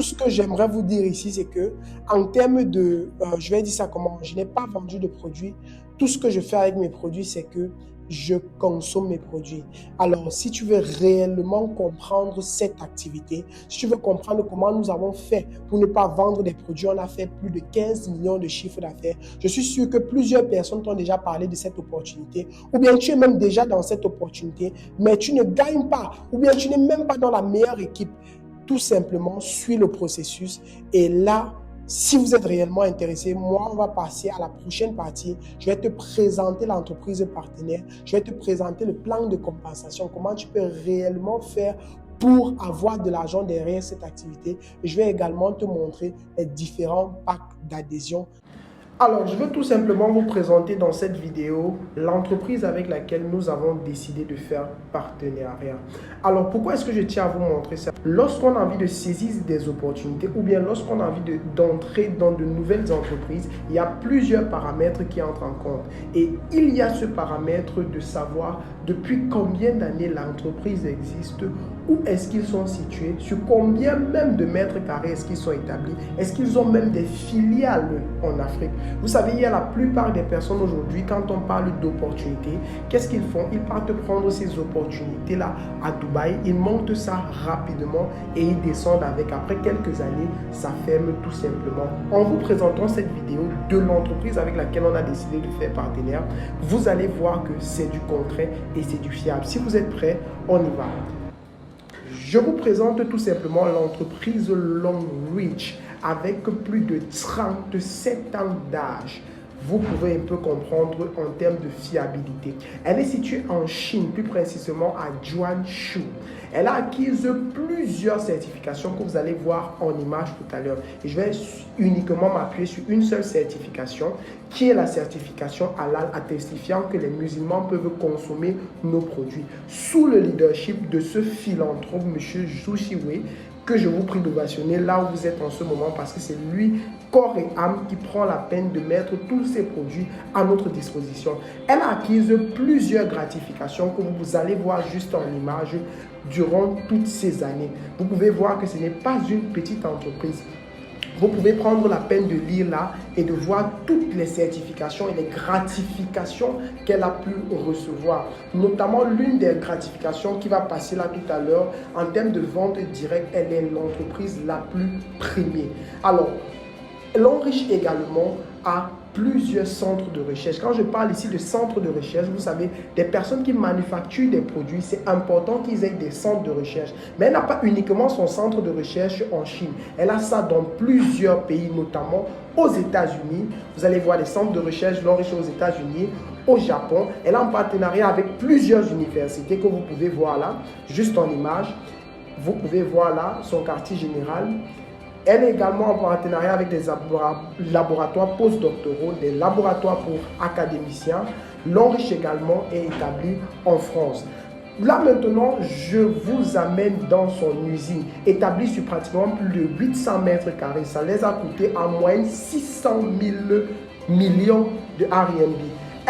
ce que j'aimerais vous dire ici, c'est que en termes de... je vais dire ça comment? Je n'ai pas vendu de produits. Tout ce que je fais avec mes produits, c'est que je consomme mes produits. Alors, si tu veux réellement comprendre cette activité, si tu veux comprendre comment nous avons fait pour ne pas vendre des produits, on a fait plus de 15 millions de chiffres d'affaires. Je suis sûr que plusieurs personnes t'ont déjà parlé de cette opportunité, ou bien tu es même déjà dans cette opportunité, mais tu ne gagnes pas, ou bien tu n'es même pas dans la meilleure équipe. Tout simplement, suis le processus et là, si vous êtes réellement intéressé, moi, on va passer à la prochaine partie. Je vais te présenter l'entreprise partenaire. Je vais te présenter le plan de compensation, comment tu peux réellement faire pour avoir de l'argent derrière cette activité. Et je vais également te montrer les différents packs d'adhésion. Alors, je veux tout simplement vous présenter dans cette vidéo l'entreprise avec laquelle nous avons décidé de faire partenariat. Alors, pourquoi est-ce que je tiens à vous montrer ça? Lorsqu'on a envie de saisir des opportunités ou bien lorsqu'on a envie d'entrer dans de nouvelles entreprises, il y a plusieurs paramètres qui entrent en compte. Et il y a ce paramètre de savoir depuis combien d'années l'entreprise existe, où est-ce qu'ils sont situés, sur combien même de mètres carrés est-ce qu'ils sont établis, est-ce qu'ils ont même des filiales en Afrique. Vous savez, il y a la plupart des personnes aujourd'hui, quand on parle d'opportunités, qu'est-ce qu'ils font? Ils partent prendre ces opportunités-là à Dubaï, ils montent ça rapidement et ils descendent avec. Après quelques années, ça ferme tout simplement. En vous présentant cette vidéo de l'entreprise avec laquelle on a décidé de faire partenaire, vous allez voir que c'est du concret et c'est du fiable. Si vous êtes prêts, on y va. Je vous présente tout simplement l'entreprise Long Reach avec plus de 37 ans d'âge. Vous pouvez un peu comprendre en termes de fiabilité. Elle est située en Chine, plus précisément à Jiangsu. Elle a acquis plusieurs certifications que vous allez voir en image tout à l'heure. Et je vais uniquement m'appuyer sur une seule certification, qui est la certification halal, attestifiant que les musulmans peuvent consommer nos produits. Sous le leadership de ce philanthrope, M. Zhu Xiwei, que je vous prie d'ovationner là où vous êtes en ce moment parce que c'est lui, corps et âme, qui prend la peine de mettre tous ces produits à notre disposition. Elle a acquis plusieurs gratifications que vous allez voir juste en image durant toutes ces années. Vous pouvez voir que ce n'est pas une petite entreprise. Vous pouvez prendre la peine de lire là et de voir toutes les certifications et les gratifications qu'elle a pu recevoir. Notamment l'une des gratifications qui va passer là tout à l'heure en termes de vente directe, elle est l'entreprise la plus primée. Alors, L'Enrich également a plusieurs centres de recherche. Quand je parle ici de centres de recherche, vous savez, des personnes qui manufacturent des produits, c'est important qu'ils aient des centres de recherche. Mais elle n'a pas uniquement son centre de recherche en Chine. Elle a ça dans plusieurs pays, notamment aux États-Unis. Vous allez voir les centres de recherche L'Enrich aux États-Unis, au Japon. Elle est en partenariat avec plusieurs universités que vous pouvez voir là, juste en image. vous pouvez voir là son quartier général. Elle est également en partenariat avec des laboratoires postdoctoraux, des laboratoires pour académiciens. Longreach également est établi en France. Là maintenant, je vous amène dans son usine, établie sur pratiquement plus de 800 mètres carrés. Ça les a coûté en moyenne 600 000 millions de RMB.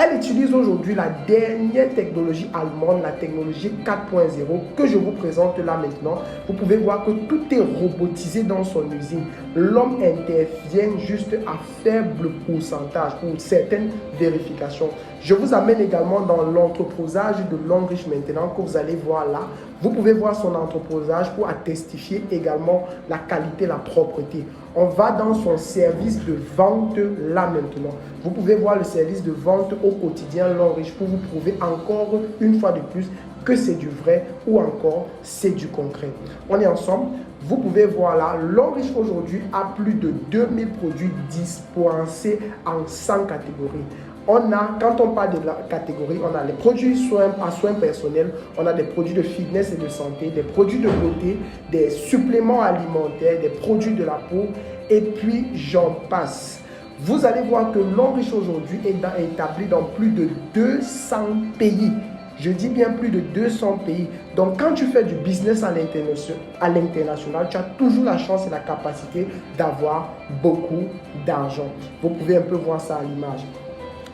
Elle utilise aujourd'hui la dernière technologie allemande, la technologie 4.0 que je vous présente là maintenant. Vous pouvez voir que tout est robotisé dans son usine. L'homme intervient juste à faible pourcentage pour certaines vérifications. Je vous amène également dans l'entreposage de Longreach maintenant que vous allez voir là. Vous pouvez voir son entreposage pour attestifier également la qualité, la propreté. On va dans son service de vente là maintenant. Vous pouvez voir le service de vente au quotidien Longreach pour vous prouver encore une fois de plus que c'est du vrai ou encore c'est du concret. On est ensemble. Vous pouvez voir là, Longreach aujourd'hui a plus de 2000 produits dispensés en 100 catégories. Quand on parle de la catégorie, on a les produits à soins personnels, on a des produits de fitness et de santé, des produits de beauté, des suppléments alimentaires, des produits de la peau, et puis j'en passe. Vous allez voir que Longreach aujourd'hui est établi dans plus de 200 pays. Je dis bien plus de 200 pays. Donc, quand tu fais du business à l'international, tu as toujours la chance et la capacité d'avoir beaucoup d'argent. Vous pouvez un peu voir ça à l'image.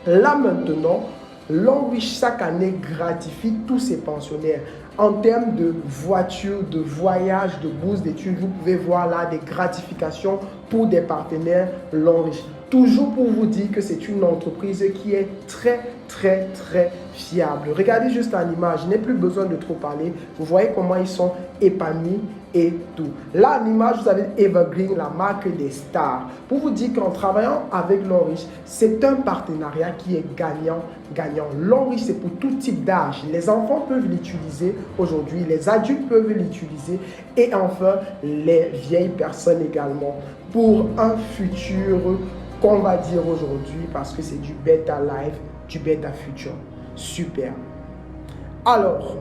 Là maintenant, Longreach chaque année gratifie tous ses pensionnaires. En termes de voitures, de voyages, de bourses d'études, vous pouvez voir là des gratifications pour des partenaires Longreach. Toujours pour vous dire que c'est une entreprise qui est très fiable. Regardez juste à l'image, je n'ai plus besoin de trop parler. Vous voyez comment ils sont épanouis et tout. Là, à l'image, vous avez Evergreen, la marque des stars. Pour vous dire qu'en travaillant avec Longreach, c'est un partenariat qui est gagnant. Longreach, c'est pour tout type d'âge. Les enfants peuvent l'utiliser aujourd'hui, les adultes peuvent l'utiliser et enfin, les vieilles personnes également. Pour un futur qu'on va dire aujourd'hui, parce que c'est du beta life, du beta future. Super. Alors,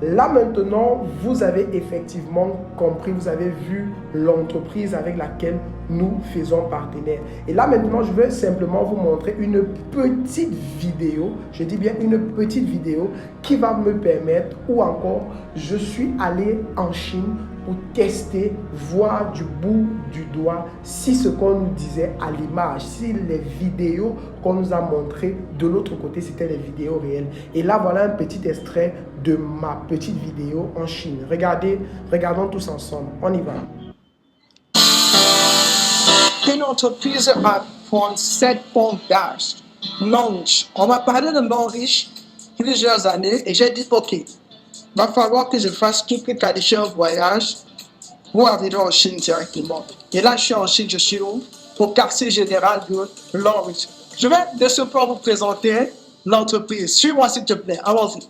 là maintenant, vous avez effectivement compris, vous avez vu l'entreprise avec laquelle nous faisons partenaire. Et là maintenant, je vais simplement vous montrer une petite vidéo, je dis bien une petite vidéo qui va me permettre, ou encore, je suis allé en Chine pour tester, voir du bout du doigt si ce qu'on nous disait à l'image, si les vidéos qu'on nous a montrées de l'autre côté, c'était des vidéos réelles. Et là, voilà un petit extrait de ma petite vidéo en Chine. Regardons tous ensemble. On y va. Une entreprise à prendre 7 points d'âge. Longreach. On m'a parlé de Longreach plusieurs années et j'ai dit, ok, va falloir que je fasse tout pour qualifier un voyage pour arriver en Chine directement. Et là, je suis en Chine, je suis au quartier général de Longreach. Je vais de ce point vous présenter l'entreprise. Suis-moi s'il te plaît, allons-y.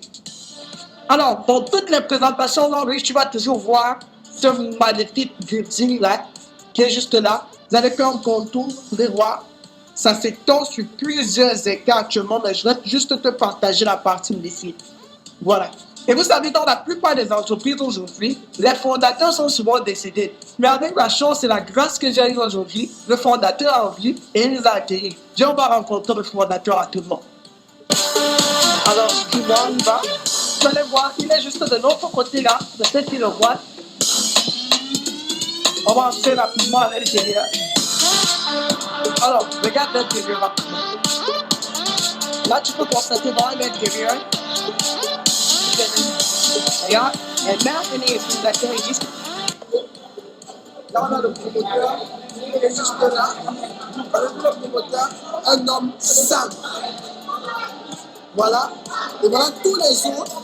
Alors, dans toutes les présentations Longreach, tu vas toujours voir ce magnifique building là, qui est juste là. Vous allez faire un contour, vous allez voir. Ça s'étend sur plusieurs écarts actuellement, mais je vais juste te partager la partie ici. Voilà. Et vous savez, dans la plupart des entreprises aujourd'hui, les fondateurs sont souvent décédés. Mais avec la chance et la grâce que j'ai eue aujourd'hui, le fondateur a envie et il nous a accueillis. Viens, on va rencontrer le fondateur à tout le monde. Alors, tout le monde va. Vous allez voir, il est juste de l'autre côté là. Peut-être qu'il le voit. On va entrer rapidement à l'intérieur. Alors, regarde l'intérieur rapidement. Là, tu peux constater dans l'intérieur. Regarde, et même les utilisateurs ici. Là, on a le promoteur, il est juste là. Avec le promoteur, un homme simple. Voilà. Et voilà tous les autres.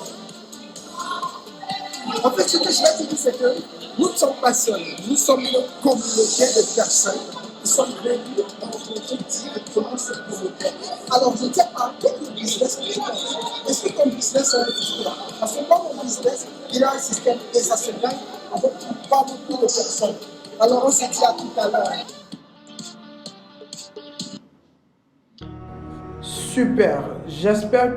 En fait, ce que je vais te dire, c'est que nous sommes passionnés. Nous sommes une communauté de personnes qui sont venues rencontrer directement ce promoteur. Alors, je ne sais pas quel business que tu as. Est-ce que ton business est un système? Parce que dans mon business, il a un système et ça se gagne avec pas beaucoup de personnes. Alors, on se dit à tout à l'heure. Super. J'espère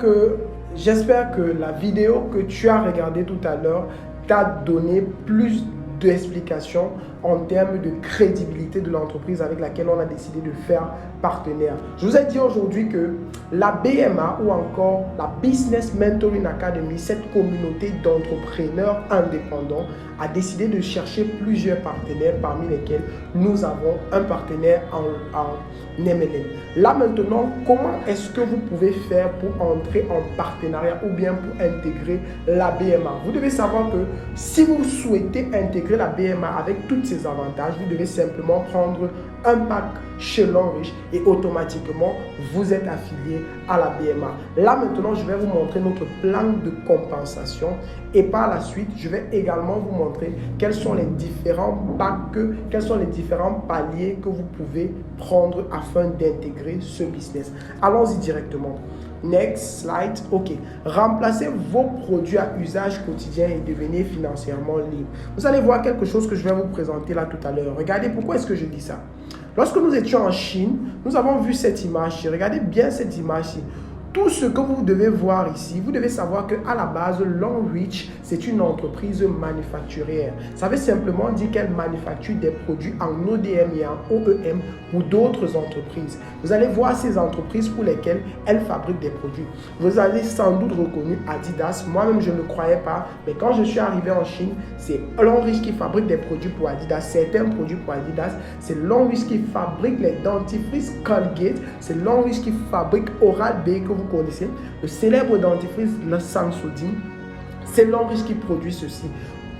que la vidéo que tu as regardée tout à l'heure t'a donné plus d'explications en termes de crédibilité de l'entreprise avec laquelle on a décidé de faire partenaire. Je vous ai dit aujourd'hui que la BMA ou encore la Business Mentoring Academy, cette communauté d'entrepreneurs indépendants, a décidé de chercher plusieurs partenaires parmi lesquels nous avons un partenaire en MLM. Là maintenant, comment est-ce que vous pouvez faire pour entrer en partenariat ou bien pour intégrer la BMA? Vous devez savoir que si vous souhaitez intégrer la BMA avec tous ses avantages, vous devez simplement prendre un pack chez L'Enriche et automatiquement vous êtes affilié à la BMA. Là maintenant, je vais vous montrer notre plan de compensation et par la suite, je vais également vous montrer quels sont les différents packs, quels sont les différents paliers que vous pouvez prendre afin d'intégrer ce business. Allons-y directement. Next slide. OK. Remplacez vos produits à usage quotidien et devenez financièrement libre. Vous allez voir quelque chose que je vais vous présenter là tout à l'heure. Regardez pourquoi est-ce que je dis ça. Lorsque nous étions en Chine, nous avons vu cette image-ci. Regardez bien cette image-ci. Tout ce que vous devez voir ici, vous devez savoir qu'à la base, L'Enriche, c'est une entreprise manufacturière. Ça veut simplement dire qu'elle manufacture des produits en ODM et en OEM pour d'autres entreprises. Vous allez voir ces entreprises pour lesquelles elle fabrique des produits. Vous avez sans doute reconnu Adidas. Moi-même, je ne le croyais pas. Mais quand je suis arrivé en Chine, c'est L'Enriche qui fabrique des produits pour Adidas. Certains produits pour Adidas. C'est L'Enriche qui fabrique les dentifrices Colgate. C'est L'Enriche qui fabrique Oral-B que vous connaissez, le célèbre dentifrice le Sensodyne. C'est L'Enriche qui produit ceci.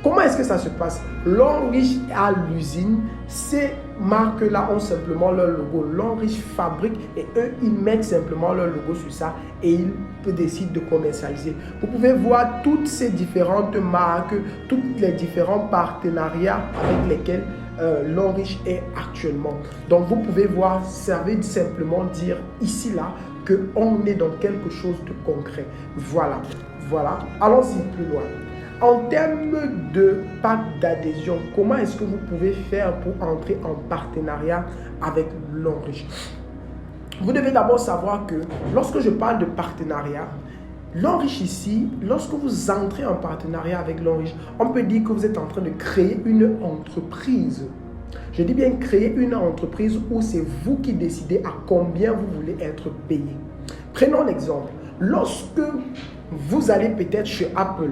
Comment est-ce que ça se passe? L'Enriche à l'usine, ces marques-là ont simplement leur logo. L'Enriche fabrique et eux, ils mettent simplement leur logo sur ça et ils décident de commercialiser. Vous pouvez voir toutes ces différentes marques, tous les différents partenariats avec lesquels L'Enriche est actuellement. Donc vous pouvez voir, ça veut simplement dire ici là qu'on est dans quelque chose de concret. Voilà. Allons-y plus loin. En termes de pack d'adhésion, comment est-ce que vous pouvez faire pour entrer en partenariat avec L'Enriche? Vous devez d'abord savoir que lorsque je parle de partenariat, L'Enriche ici, lorsque vous entrez en partenariat avec L'Enriche, on peut dire que vous êtes en train de créer une entreprise. Je dis bien créer une entreprise où c'est vous qui décidez à combien vous voulez être payé. Prenons l'exemple. Lorsque vous allez peut-être chez Apple,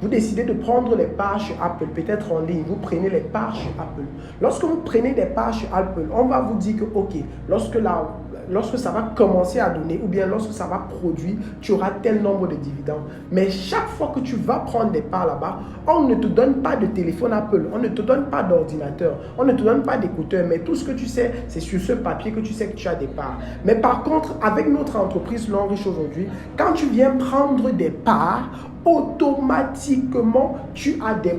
vous décidez de prendre les parts chez Apple, peut-être en ligne, vous prenez les parts chez Apple. Lorsque vous prenez des parts chez Apple, on va vous dire que, OK, lorsque ça va commencer à donner ou bien lorsque ça va produire, tu auras tel nombre de dividendes. Mais chaque fois que tu vas prendre des parts là-bas, on ne te donne pas de téléphone Apple, on ne te donne pas d'ordinateur, on ne te donne pas d'écouteurs, mais tout ce que tu sais, c'est sur ce papier que tu sais que tu as des parts. Mais par contre, avec notre entreprise L'Enriche aujourd'hui, quand tu viens prendre des parts, automatiquement, tu as des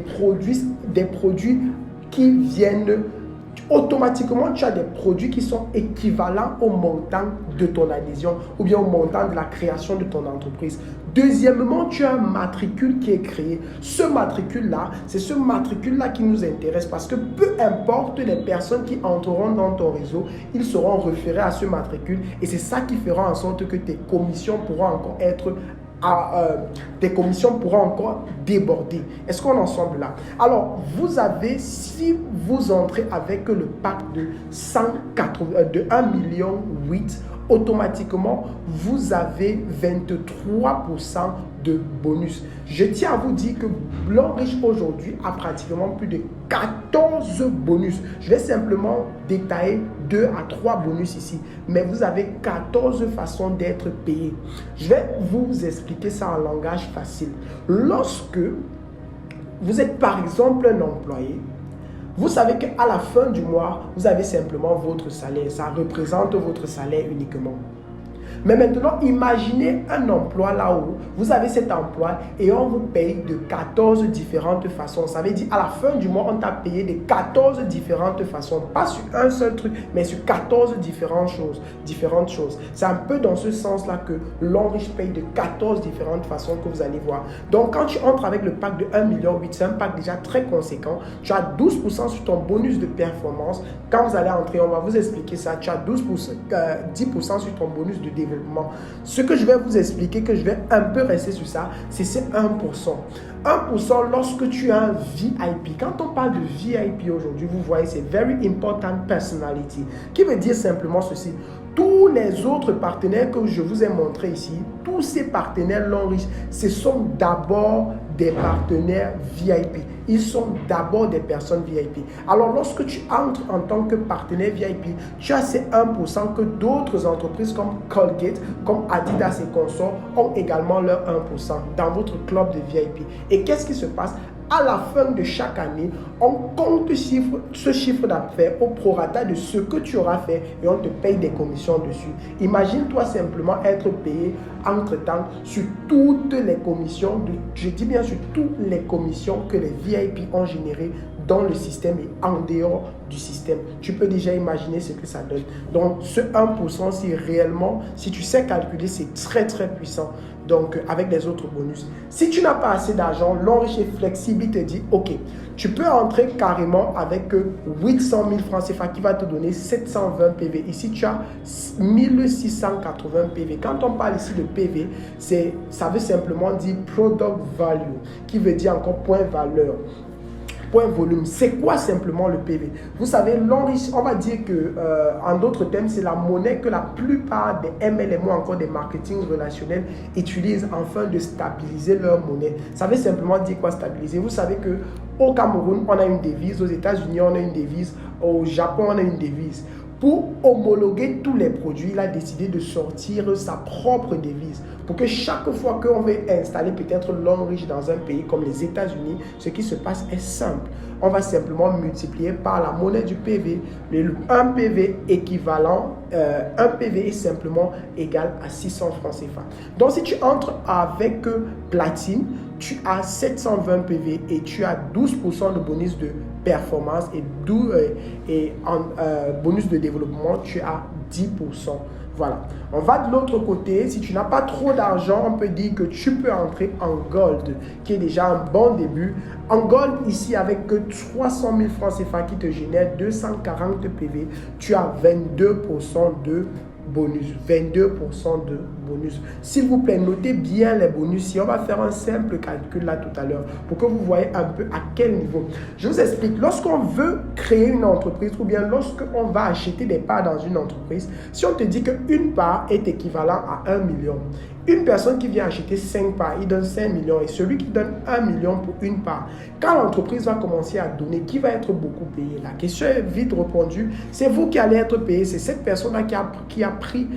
produits qui viennent. Automatiquement, tu as des produits qui sont équivalents au montant de ton adhésion ou bien au montant de la création de ton entreprise. Deuxièmement, tu as un matricule qui est créé. Ce matricule-là, c'est ce matricule-là qui nous intéresse parce que peu importe les personnes qui entreront dans ton réseau, ils seront référés à ce matricule et c'est ça qui fera en sorte que tes commissions pourront encore être des commissions pourront encore déborder. Est-ce qu'on est ensemble là? Alors, vous avez, si vous entrez avec le pack de 1,8 million, automatiquement, vous avez 23% de bonus. Je tiens à vous dire que L'Enriche aujourd'hui a pratiquement plus de 14 bonus. Je vais simplement détailler 2 à 3 bonus ici, mais vous avez 14 façons d'être payé. Je vais vous expliquer ça en langage facile. Lorsque vous êtes par exemple un employé, vous savez qu'à la fin du mois, vous avez simplement votre salaire. Ça représente votre salaire uniquement. Mais maintenant, imaginez un emploi là où vous avez cet emploi et on vous paye de 14 différentes façons. Ça veut dire à la fin du mois, on t'a payé de 14 différentes façons. Pas sur un seul truc, mais sur 14 différentes choses. C'est un peu dans ce sens-là que L'Enriche paye de 14 différentes façons que vous allez voir. Donc, quand tu entres avec le pack de 1,8 million, c'est un pack déjà très conséquent. Tu as 12% sur ton bonus de performance. Quand vous allez entrer, on va vous expliquer ça. Tu as 10% sur ton bonus de développement. développement. Ce que je vais vous expliquer, que je vais un peu rester sur ça, c'est ces 1%. 1% lorsque tu as un VIP. Quand on parle de VIP aujourd'hui, vous voyez, c'est Very Important Personality, qui veut dire simplement ceci. Tous les autres partenaires que je vous ai montrés ici, tous ces partenaires longs riches, ce sont d'abord des partenaires VIP. Ils sont d'abord des personnes VIP. Alors, lorsque tu entres en tant que partenaire VIP, tu as ces 1% que d'autres entreprises comme Colgate, comme Adidas et consorts ont également leur 1% dans votre club de VIP. Et qu'est-ce qui se passe? À la fin de chaque année, on compte ce chiffre d'affaires au prorata de ce que tu auras fait et on te paye des commissions dessus. Imagine-toi simplement être payé entre-temps sur toutes les commissions, je dis bien sur toutes les commissions que les VIP ont générées dans le système et en dehors du système. Tu peux déjà imaginer ce que ça donne. Donc, ce 1%, si tu sais calculer, c'est très, très puissant. Donc, avec les autres bonus. Si tu n'as pas assez d'argent, l'Enriche est flexible, il te dit, OK, tu peux entrer carrément avec 800 000 francs CFA qui va te donner 720 PV. Ici, tu as 1680 PV. Quand on parle ici de PV, ça veut simplement dire Product Value, qui veut dire encore point valeur. Point volume. C'est quoi simplement le PV? Vous savez, l'enrichissement, on va dire que, en d'autres termes, c'est la monnaie que la plupart des MLM ou encore des marketing relationnels utilisent afin de stabiliser leur monnaie. Ça veut simplement dire quoi stabiliser? Vous savez que au Cameroun, on a une devise, aux États-Unis, on a une devise, au Japon, on a une devise. Pour homologuer tous les produits, il a décidé de sortir sa propre devise. Pour que chaque fois qu'on veut installer peut-être l'Enriche dans un pays comme les États-Unis, ce qui se passe est simple. On va simplement multiplier par la monnaie du PV. Un PV équivalent, un PV est simplement égal à 600 francs CFA. Donc si tu entres avec Platine, tu as 720 PV et tu as 12% de bonus de performance et bonus de développement, tu as 10%. Voilà. On va de l'autre côté. Si tu n'as pas trop d'argent, on peut dire que tu peux entrer en Gold, qui est déjà un bon début. En Gold, ici, avec 300 000 francs CFA qui te génère 240 PV, tu as 22% de bonus, 22% de bonus. S'il vous plaît, notez bien les bonus. Si on va faire un simple calcul là tout à l'heure pour que vous voyez un peu à quel niveau. Je vous explique. Lorsqu'on veut créer une entreprise ou bien lorsqu'on va acheter des parts dans une entreprise, si on te dit qu'une part est équivalent à 1 million, une personne qui vient acheter 5 parts, il donne 5 millions et celui qui donne 1 million pour une part, quand l'entreprise va commencer à donner, qui va être beaucoup payé? La question est vite répondue. C'est vous qui allez être payé. C'est cette personne-là qui a pris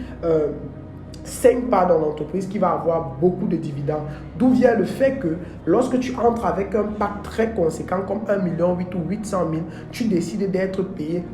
5 parts dans l'entreprise qui va avoir beaucoup de dividendes. D'où vient le fait que lorsque tu entres avec un pack très conséquent comme 1,8 million ou 800 000, tu décides d'être payé,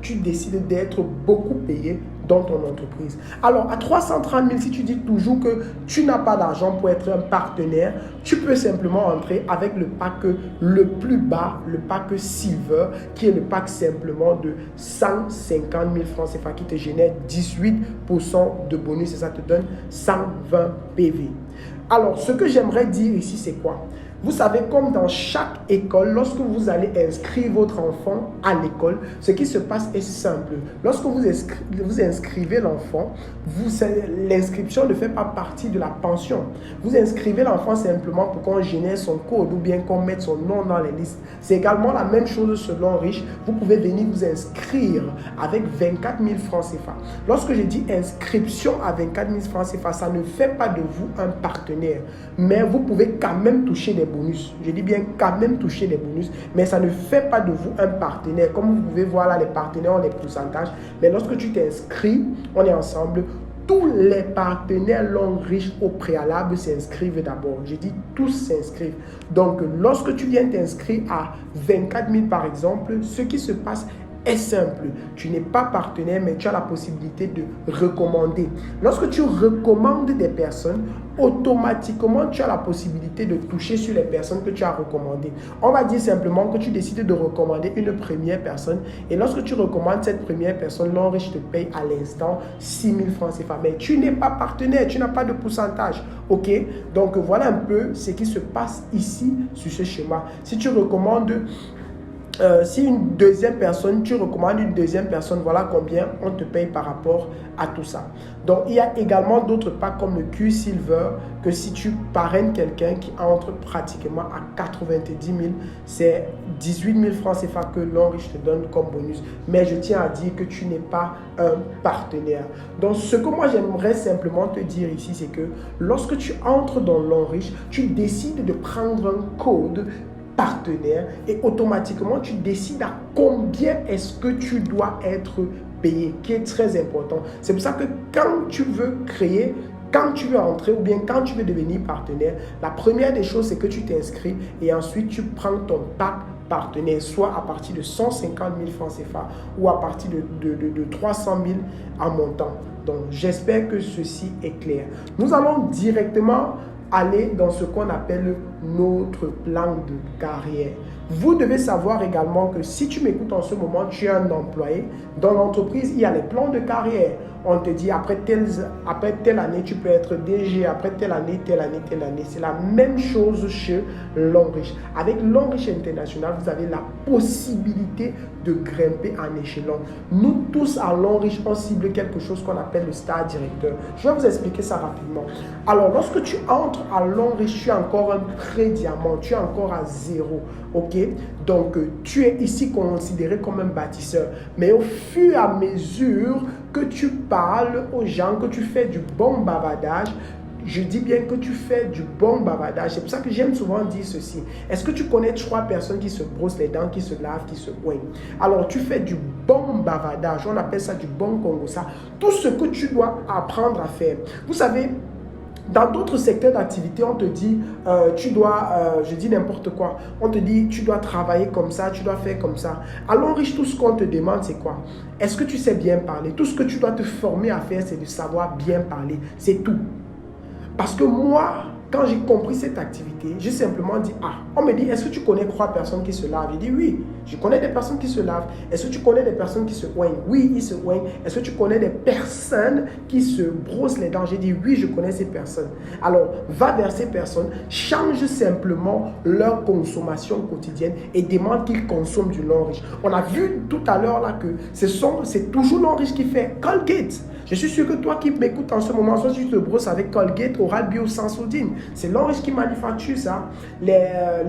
tu décides d'être beaucoup payé dans ton entreprise. Alors, à 330 000, si tu dis toujours que tu n'as pas d'argent pour être un partenaire, tu peux simplement entrer avec le pack le plus bas, le pack Silver, qui est le pack simplement de 150 000 francs CFA qui te génère 18% de bonus et ça te donne 120 PV. Alors, ce que j'aimerais dire ici, c'est quoi? Vous savez, comme dans chaque école, lorsque vous allez inscrire votre enfant à l'école, ce qui se passe est simple. Lorsque vous inscrivez l'enfant, l'inscription ne fait pas partie de la pension. Vous inscrivez l'enfant simplement pour qu'on génère son code ou bien qu'on mette son nom dans les listes. C'est également la même chose selon Riche. Vous pouvez venir vous inscrire avec 24 000 francs CFA. Lorsque je dis inscription à 24 000 francs CFA, ça ne fait pas de vous un partenaire. Mais vous pouvez quand même toucher des bonus. Je dis bien quand même toucher des bonus, mais ça ne fait pas de vous un partenaire. Comme vous pouvez voir là, les partenaires ont des pourcentages. Mais lorsque tu t'inscris, on est ensemble. Tous les partenaires riches au préalable s'inscrivent d'abord. Je dis tous s'inscrivent. Donc, lorsque tu viens t'inscrire à 24 000 par exemple, ce qui se passe est simple. Tu n'es pas partenaire, mais tu as la possibilité de recommander. Lorsque tu recommandes des personnes, automatiquement, tu as la possibilité de toucher sur les personnes que tu as recommandées. On va dire simplement que tu décides de recommander une première personne et lorsque tu recommandes cette première personne, l'Enriche te paye à l'instant 6 000 francs CFA. Mais tu n'es pas partenaire, tu n'as pas de pourcentage. OK? Donc, voilà un peu ce qui se passe ici sur ce schéma. Si tu recommandes Si une deuxième personne, tu recommandes une deuxième personne, voilà combien on te paye par rapport à tout ça. Donc, il y a également d'autres packs comme le Q-Silver, que si tu parraines quelqu'un qui entre pratiquement à 90 000, c'est 18 000 francs CFA que l'Enriche te donne comme bonus. Mais je tiens à dire que tu n'es pas un partenaire. Donc, ce que moi j'aimerais simplement te dire ici, c'est que lorsque tu entres dans l'Enriche, tu décides de prendre un code partenaire et automatiquement tu décides à combien est-ce que tu dois être payé, qui est très important. C'est pour ça que quand tu veux créer, quand tu veux entrer ou bien quand tu veux devenir partenaire, la première des choses c'est que tu t'inscris et ensuite tu prends ton pack partenaire, soit à partir de 150 000 francs CFA ou à partir de 300 000 en montant. Donc j'espère que ceci est clair. Nous allons directement aller dans ce qu'on appelle notre plan de carrière. Vous devez savoir également que si tu m'écoutes en ce moment, tu es un employé. Dans l'entreprise, il y a les plans de carrière. On te dit après telle année, tu peux être DG, après telle année, telle année, telle année. C'est la même chose chez l'Enriche. Avec l'Enriche International, vous avez la possibilité de grimper en échelon. Nous tous à l'Enriche, on cible quelque chose qu'on appelle le star directeur. Je vais vous expliquer ça rapidement. Alors, lorsque tu entres à l'Enriche, tu es encore un pré-diamant, tu es encore à 0. Ok? Donc, tu es ici considéré comme un bâtisseur. Mais au fur et à mesure que tu parles aux gens, que tu fais du bon bavardage, je dis bien que tu fais du bon bavardage. C'est pour ça que j'aime souvent dire ceci. Est-ce que tu connais 3 personnes qui se brossent les dents, qui se lavent, qui se oignent? Alors, tu fais du bon bavardage. On appelle ça du bon Congo. Ça, tout ce que tu dois apprendre à faire. Vous savez, dans d'autres secteurs d'activité, on te dit, tu dois, je dis n'importe quoi, on te dit, tu dois travailler comme ça, tu dois faire comme ça. À l'Enriche, tout ce qu'on te demande, c'est quoi? Est-ce que tu sais bien parler? Tout ce que tu dois te former à faire, c'est de savoir bien parler. C'est tout. Parce que moi, quand j'ai compris cette activité, j'ai simplement dit, on me dit, est-ce que tu connais 3 personnes qui se lavent? J'ai dit, oui, je connais des personnes qui se lavent. Est-ce que tu connais des personnes qui se oignent? Oui, ils se oignent. Est-ce que tu connais des personnes qui se brossent les dents? J'ai dit, oui, je connais ces personnes. Alors, va vers ces personnes, change simplement leur consommation quotidienne et demande qu'ils consomment du L'Enriche. On a vu tout à l'heure là que c'est toujours L'Enriche qui fait Colgate. Je suis sûr que toi qui m'écoutes en ce moment, soit tu te brosses avec Colgate, Oral-B ou Sensodyne. C'est l'Enriche qui manufacture ça.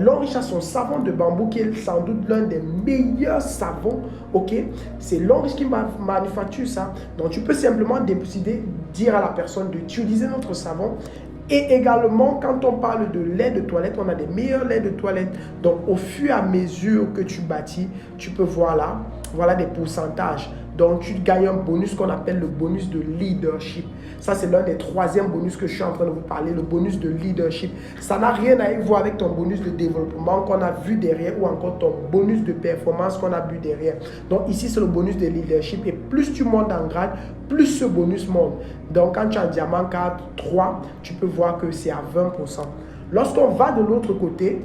L'Enriche a son savon de bambou qui est sans doute l'un des meilleurs savons. Ok, c'est l'Enriche qui manufacture ça. Donc tu peux simplement décider, dire à la personne d'utiliser notre savon. Et également, quand on parle de lait de toilette, on a des meilleurs laits de toilette. Donc, au fur et à mesure que tu bâtis, tu peux voir là, voilà des pourcentages. Donc, tu gagnes un bonus qu'on appelle le bonus de leadership. Ça, c'est l'un des 3e bonus que je suis en train de vous parler, le bonus de leadership. Ça n'a rien à voir avec ton bonus de développement qu'on a vu derrière ou encore ton bonus de performance qu'on a vu derrière. Donc, ici, c'est le bonus de leadership. Et plus tu montes en grade, plus ce bonus monte. Donc, quand tu as un diamant 4, 3, tu peux voir que c'est à 20%. Lorsqu'on va de l'autre côté,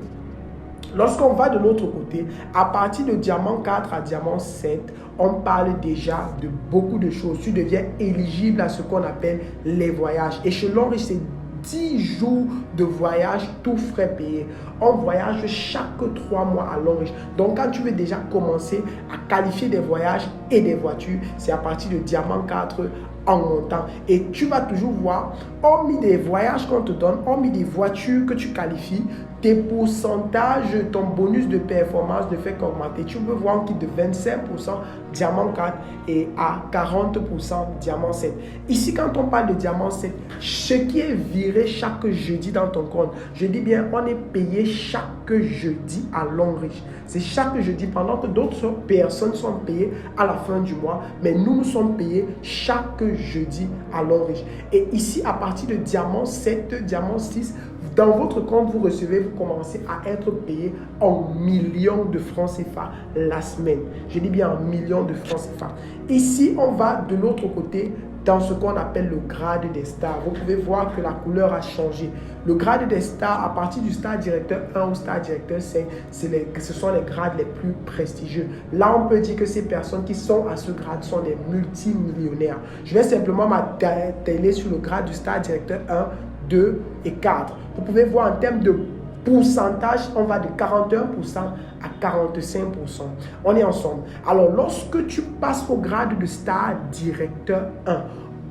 à partir de diamant 4 à diamant 7, on parle déjà de beaucoup de choses. Tu deviens éligible à ce qu'on appelle les voyages. Et chez l'Enriche, c'est 10 jours de voyage, tout frais payés. On voyage chaque 3 mois à l'Enriche. Donc, quand tu veux déjà commencer à qualifier des voyages et des voitures, c'est à partir de diamant 4 en montant. Et tu vas toujours voir, hormis des voyages qu'on te donne, hormis des voitures que tu qualifies, tes pourcentages, ton bonus de performance ne fait qu'augmenter. Tu peux voir qu'il est de 25% diamant 4 et à 40% diamant 7. Ici, quand on parle de diamant 7, ce qui est viré chaque jeudi dans ton compte, je dis bien, on est payé chaque jeudi à l'Enriche. C'est chaque jeudi, pendant que d'autres personnes sont payées à la fin du mois, mais nous sommes payés chaque jeudi à l'Enriche. Et ici, à partir de diamant 7, diamant 6, dans votre compte, vous recevez, vous commencez à être payé en millions de francs CFA la semaine. Je dis bien en millions de francs CFA. Ici, on va de l'autre côté dans ce qu'on appelle le grade des stars. Vous pouvez voir que la couleur a changé. Le grade des stars, à partir du star directeur 1 au star directeur 5, ce sont les grades les plus prestigieux. Là, on peut dire que ces personnes qui sont à ce grade sont des multimillionnaires. Je vais simplement m'atteler sur le grade du star directeur 1, 2 et 4. Vous pouvez voir en termes de Pourcentage, on va de 41% à 45%. On est ensemble. Alors, lorsque tu passes au grade de star directeur 1,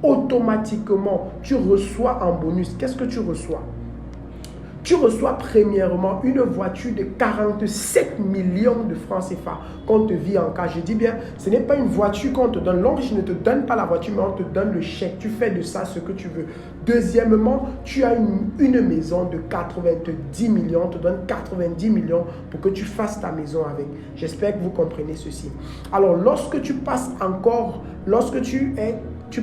automatiquement, tu reçois un bonus. Qu'est-ce que tu reçois? Tu reçois premièrement une voiture de 47 millions de francs CFA qu'on te vit en cas. Je dis bien, ce n'est pas une voiture qu'on te donne. L'Enriche ne te donne pas la voiture, mais on te donne le chèque. Tu fais de ça ce que tu veux. Deuxièmement, tu as une maison de 90 millions. On te donne 90 millions pour que tu fasses ta maison avec. J'espère que vous comprenez ceci. Alors, lorsque tu passes encore, lorsque tu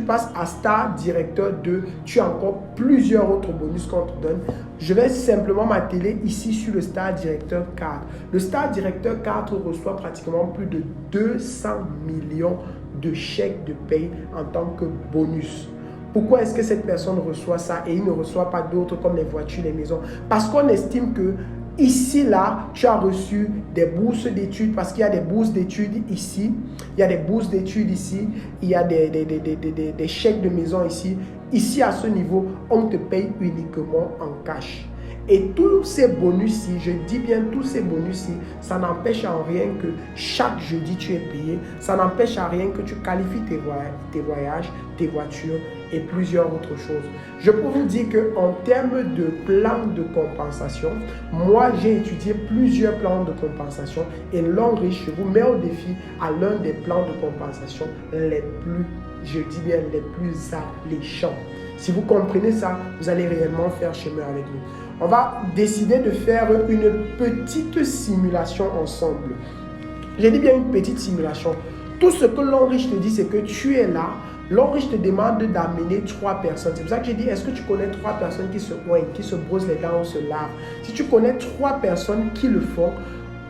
passes à Star Directeur 2, tu as encore plusieurs autres bonus qu'on te donne. Je vais simplement m'atteler ici sur le Star Directeur 4. Le Star Directeur 4 reçoit pratiquement plus de 200 millions de chèques de paye en tant que bonus. Pourquoi est-ce que cette personne reçoit ça et il ne reçoit pas d'autres comme les voitures, les maisons? Parce qu'on estime que ici, là, tu as reçu des bourses d'études parce qu'il y a des bourses d'études ici, il y a des bourses d'études ici, il y a des chèques de maison ici. Ici, à ce niveau, on te paye uniquement en cash. Et tous ces bonus-ci, je dis bien tous ces bonus-ci, ça n'empêche en rien que chaque jeudi tu es payé, ça n'empêche en rien que tu qualifies tes voyages, tes voitures et plusieurs autres choses. Je peux vous dire qu'en termes de plan de compensation, moi j'ai étudié plusieurs plans de compensation et l'Enriche, je vous mets au défi à l'un des plans de compensation les plus, je dis bien les plus alléchants. Si vous comprenez ça, vous allez réellement faire chemin avec nous. On va décider de faire une petite simulation ensemble. J'ai dit bien une petite simulation. Tout ce que l'Enriche te dit, c'est que tu es là. L'Enriche te demande d'amener 3 personnes. C'est pour ça que j'ai dit, est-ce que tu connais 3 personnes qui se oignent, qui se brossent les dents ou se lavent? Si tu connais 3 personnes qui le font,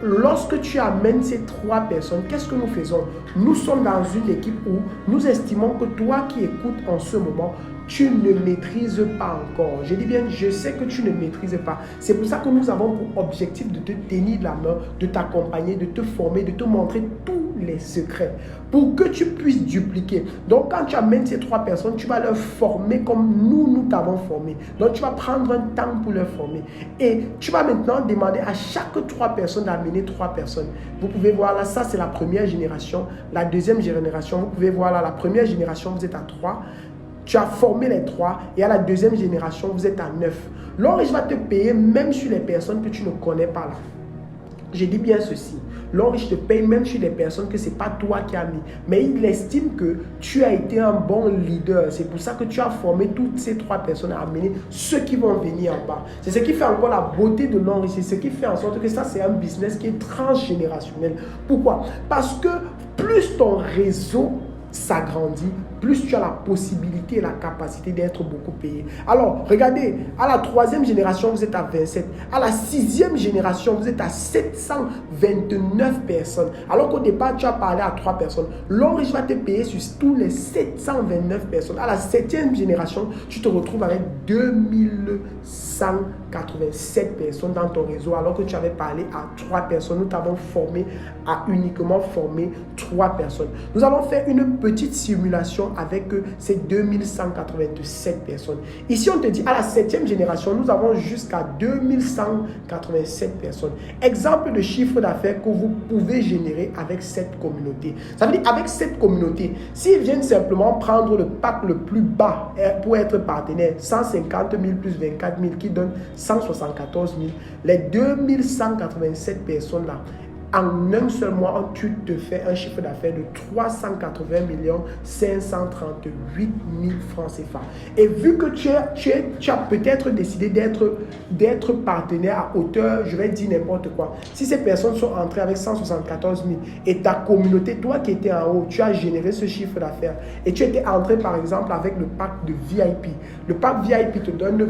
lorsque tu amènes ces 3 personnes, qu'est-ce que nous faisons? Nous sommes dans une équipe où nous estimons que toi qui écoutes en ce moment, tu ne maîtrises pas encore. Je dis bien, je sais que tu ne maîtrises pas. C'est pour ça que nous avons pour objectif de te tenir la main, de t'accompagner, de te former, de te montrer tous les secrets pour que tu puisses dupliquer. Donc, quand tu amènes ces 3 personnes, tu vas leur former comme nous t'avons formé. Donc, tu vas prendre un temps pour leur former. Et tu vas maintenant demander à chaque 3 personnes d'amener 3 personnes. Vous pouvez voir là, ça c'est la première génération. La deuxième génération, vous pouvez voir là, la première génération, vous êtes à 3. Tu as formé les 3 et à la deuxième génération, vous êtes à 9. L'Enriche va te payer même sur les personnes que tu ne connais pas là. Je dis bien ceci. L'Enriche te paye même sur les personnes que ce n'est pas toi qui as mis. Mais il estime que tu as été un bon leader. C'est pour ça que tu as formé toutes ces 3 personnes à amener ceux qui vont venir en bas. C'est ce qui fait encore la beauté de l'Enriche. C'est ce qui fait en sorte que ça, c'est un business qui est transgénérationnel. Pourquoi? Parce que plus ton réseau s'agrandit, plus tu as la possibilité et la capacité d'être beaucoup payé. Alors, regardez, à la 3e génération, vous êtes à 27. À la 6e génération, vous êtes à 729 personnes. Alors qu'au départ, tu as parlé à 3 personnes. L'Enriche va te payer sur tous les 729 personnes. À la 7e génération, tu te retrouves avec 2187 personnes dans ton réseau, alors que tu avais parlé à 3 personnes. Nous t'avons formé à uniquement former 3 personnes. Nous allons faire une petite simulation avec ces 2187 personnes. Ici, on te dit, à la 7e génération, nous avons jusqu'à 2187 personnes. Exemple de chiffre d'affaires que vous pouvez générer avec cette communauté. Ça veut dire, avec cette communauté, s'ils viennent simplement prendre le pack le plus bas pour être partenaire, 150 000 plus 24 000 qui donne 174 000, les 2187 personnes là, en un seul mois, tu te fais un chiffre d'affaires de 380 538 000 francs CFA. Et vu que tu as peut-être décidé d'être partenaire à hauteur, je vais dire n'importe quoi. Si ces personnes sont entrées avec 174 000 et ta communauté, toi qui étais en haut, tu as généré ce chiffre d'affaires et tu étais entré par exemple avec le pack de VIP. Le pack VIP te donne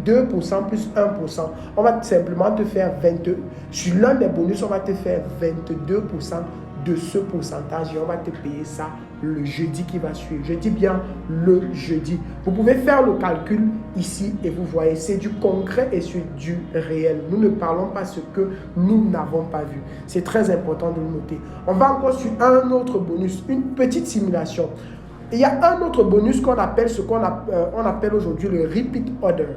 2% plus 1%. On va simplement te faire 22. Sur l'un des bonus, on va te faire 22% de ce pourcentage et on va te payer ça le jeudi qui va suivre. Je dis bien le jeudi. Vous pouvez faire le calcul ici et vous voyez, c'est du concret et c'est du réel. Nous ne parlons pas ce que nous n'avons pas vu. C'est très important de le noter. On va encore sur un autre bonus, une petite simulation. Il y a un autre bonus qu'on appelle, on appelle aujourd'hui le repeat order.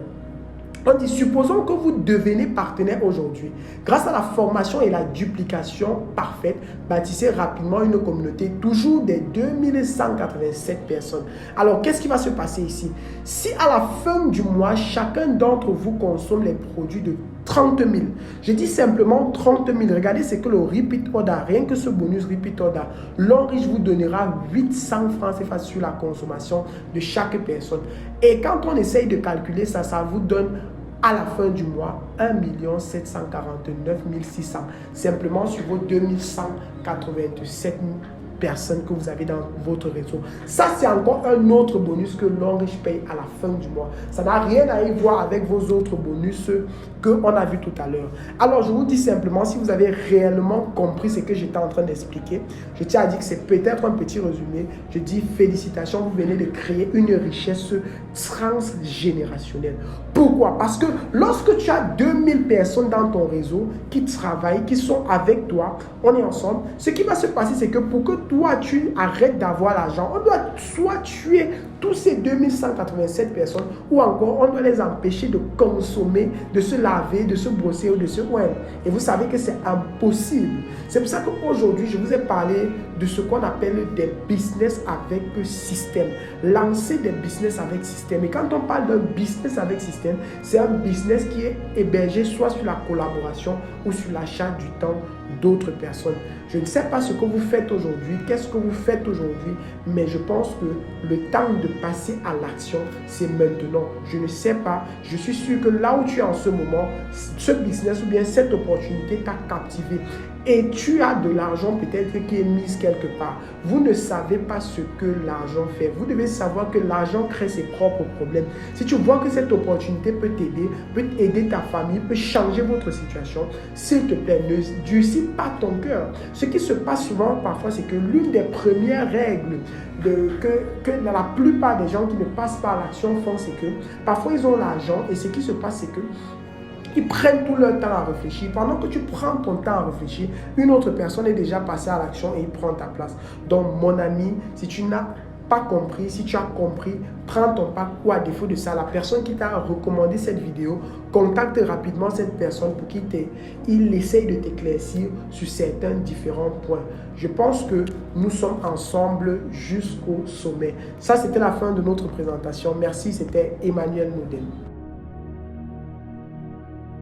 On dit, supposons que vous devenez partenaire aujourd'hui. Grâce à la formation et la duplication parfaite, bâtissez rapidement une communauté toujours des 2187 personnes. Alors, qu'est-ce qui va se passer ici? Si à la fin du mois, chacun d'entre vous consomme les produits de 30 000, je dis simplement 30 000. Regardez, c'est que le repeat order, rien que ce bonus repeat order, l'Enriche vous donnera 800 francs CFA sur la consommation de chaque personne. Et quand on essaye de calculer ça, ça vous donne à la fin du mois 1 749 600, simplement sur vos 2187 personnes que vous avez dans votre réseau. Ça, c'est encore un autre bonus que l'Enriche paye à la fin du mois. Ça n'a rien à y voir avec vos autres bonus qu'on a vu tout à l'heure. Alors, je vous dis simplement, si vous avez réellement compris ce que j'étais en train d'expliquer, je tiens à dire que c'est peut-être un petit résumé. Je dis félicitations, vous venez de créer une richesse transgénérationnelle. Pourquoi? Parce que lorsque tu as 2000 personnes dans ton réseau qui travaillent, qui sont avec toi, on est ensemble, ce qui va se passer, c'est que pour que toi, tu arrêtes d'avoir l'argent, on doit soit tuer tous ces 2187 personnes ou encore on doit les empêcher de consommer, de se laver, de se brosser ou de se oindre. Et vous savez que c'est impossible. C'est pour ça qu'aujourd'hui, je vous ai parlé de ce qu'on appelle des business avec système. Lancer des business avec système. Et quand on parle d'un business avec système, c'est un business qui est hébergé soit sur la collaboration ou sur l'achat du temps d'autres personnes. Je ne sais pas ce que vous faites aujourd'hui, qu'est-ce que vous faites aujourd'hui, mais je pense que le temps de passer à l'action, c'est maintenant. Je ne sais pas, je suis sûr que là où tu es en ce moment, ce business ou bien cette opportunité t'a captivé. Et tu as de l'argent peut-être qui est mis quelque part. Vous ne savez pas ce que l'argent fait. Vous devez savoir que l'argent crée ses propres problèmes. Si tu vois que cette opportunité peut t'aider, peut aider ta famille, peut changer votre situation, s'il te plaît, ne durcis pas ton cœur. Ce qui se passe souvent parfois, c'est que l'une des premières règles que la plupart des gens qui ne passent pas à l'action font, c'est que parfois ils ont l'argent et ce qui se passe, c'est que ils prennent tout leur temps à réfléchir. Pendant que tu prends ton temps à réfléchir, une autre personne est déjà passée à l'action et il prend ta place. Donc, mon ami, si tu n'as pas compris, si tu as compris, prends ton pas ou à défaut de ça, la personne qui t'a recommandé cette vidéo, contacte rapidement cette personne pour qu'il essaye de t'éclaircir sur certains différents points. Je pense que nous sommes ensemble jusqu'au sommet. Ça, c'était la fin de notre présentation. Merci, c'était Emmanuel Modèle.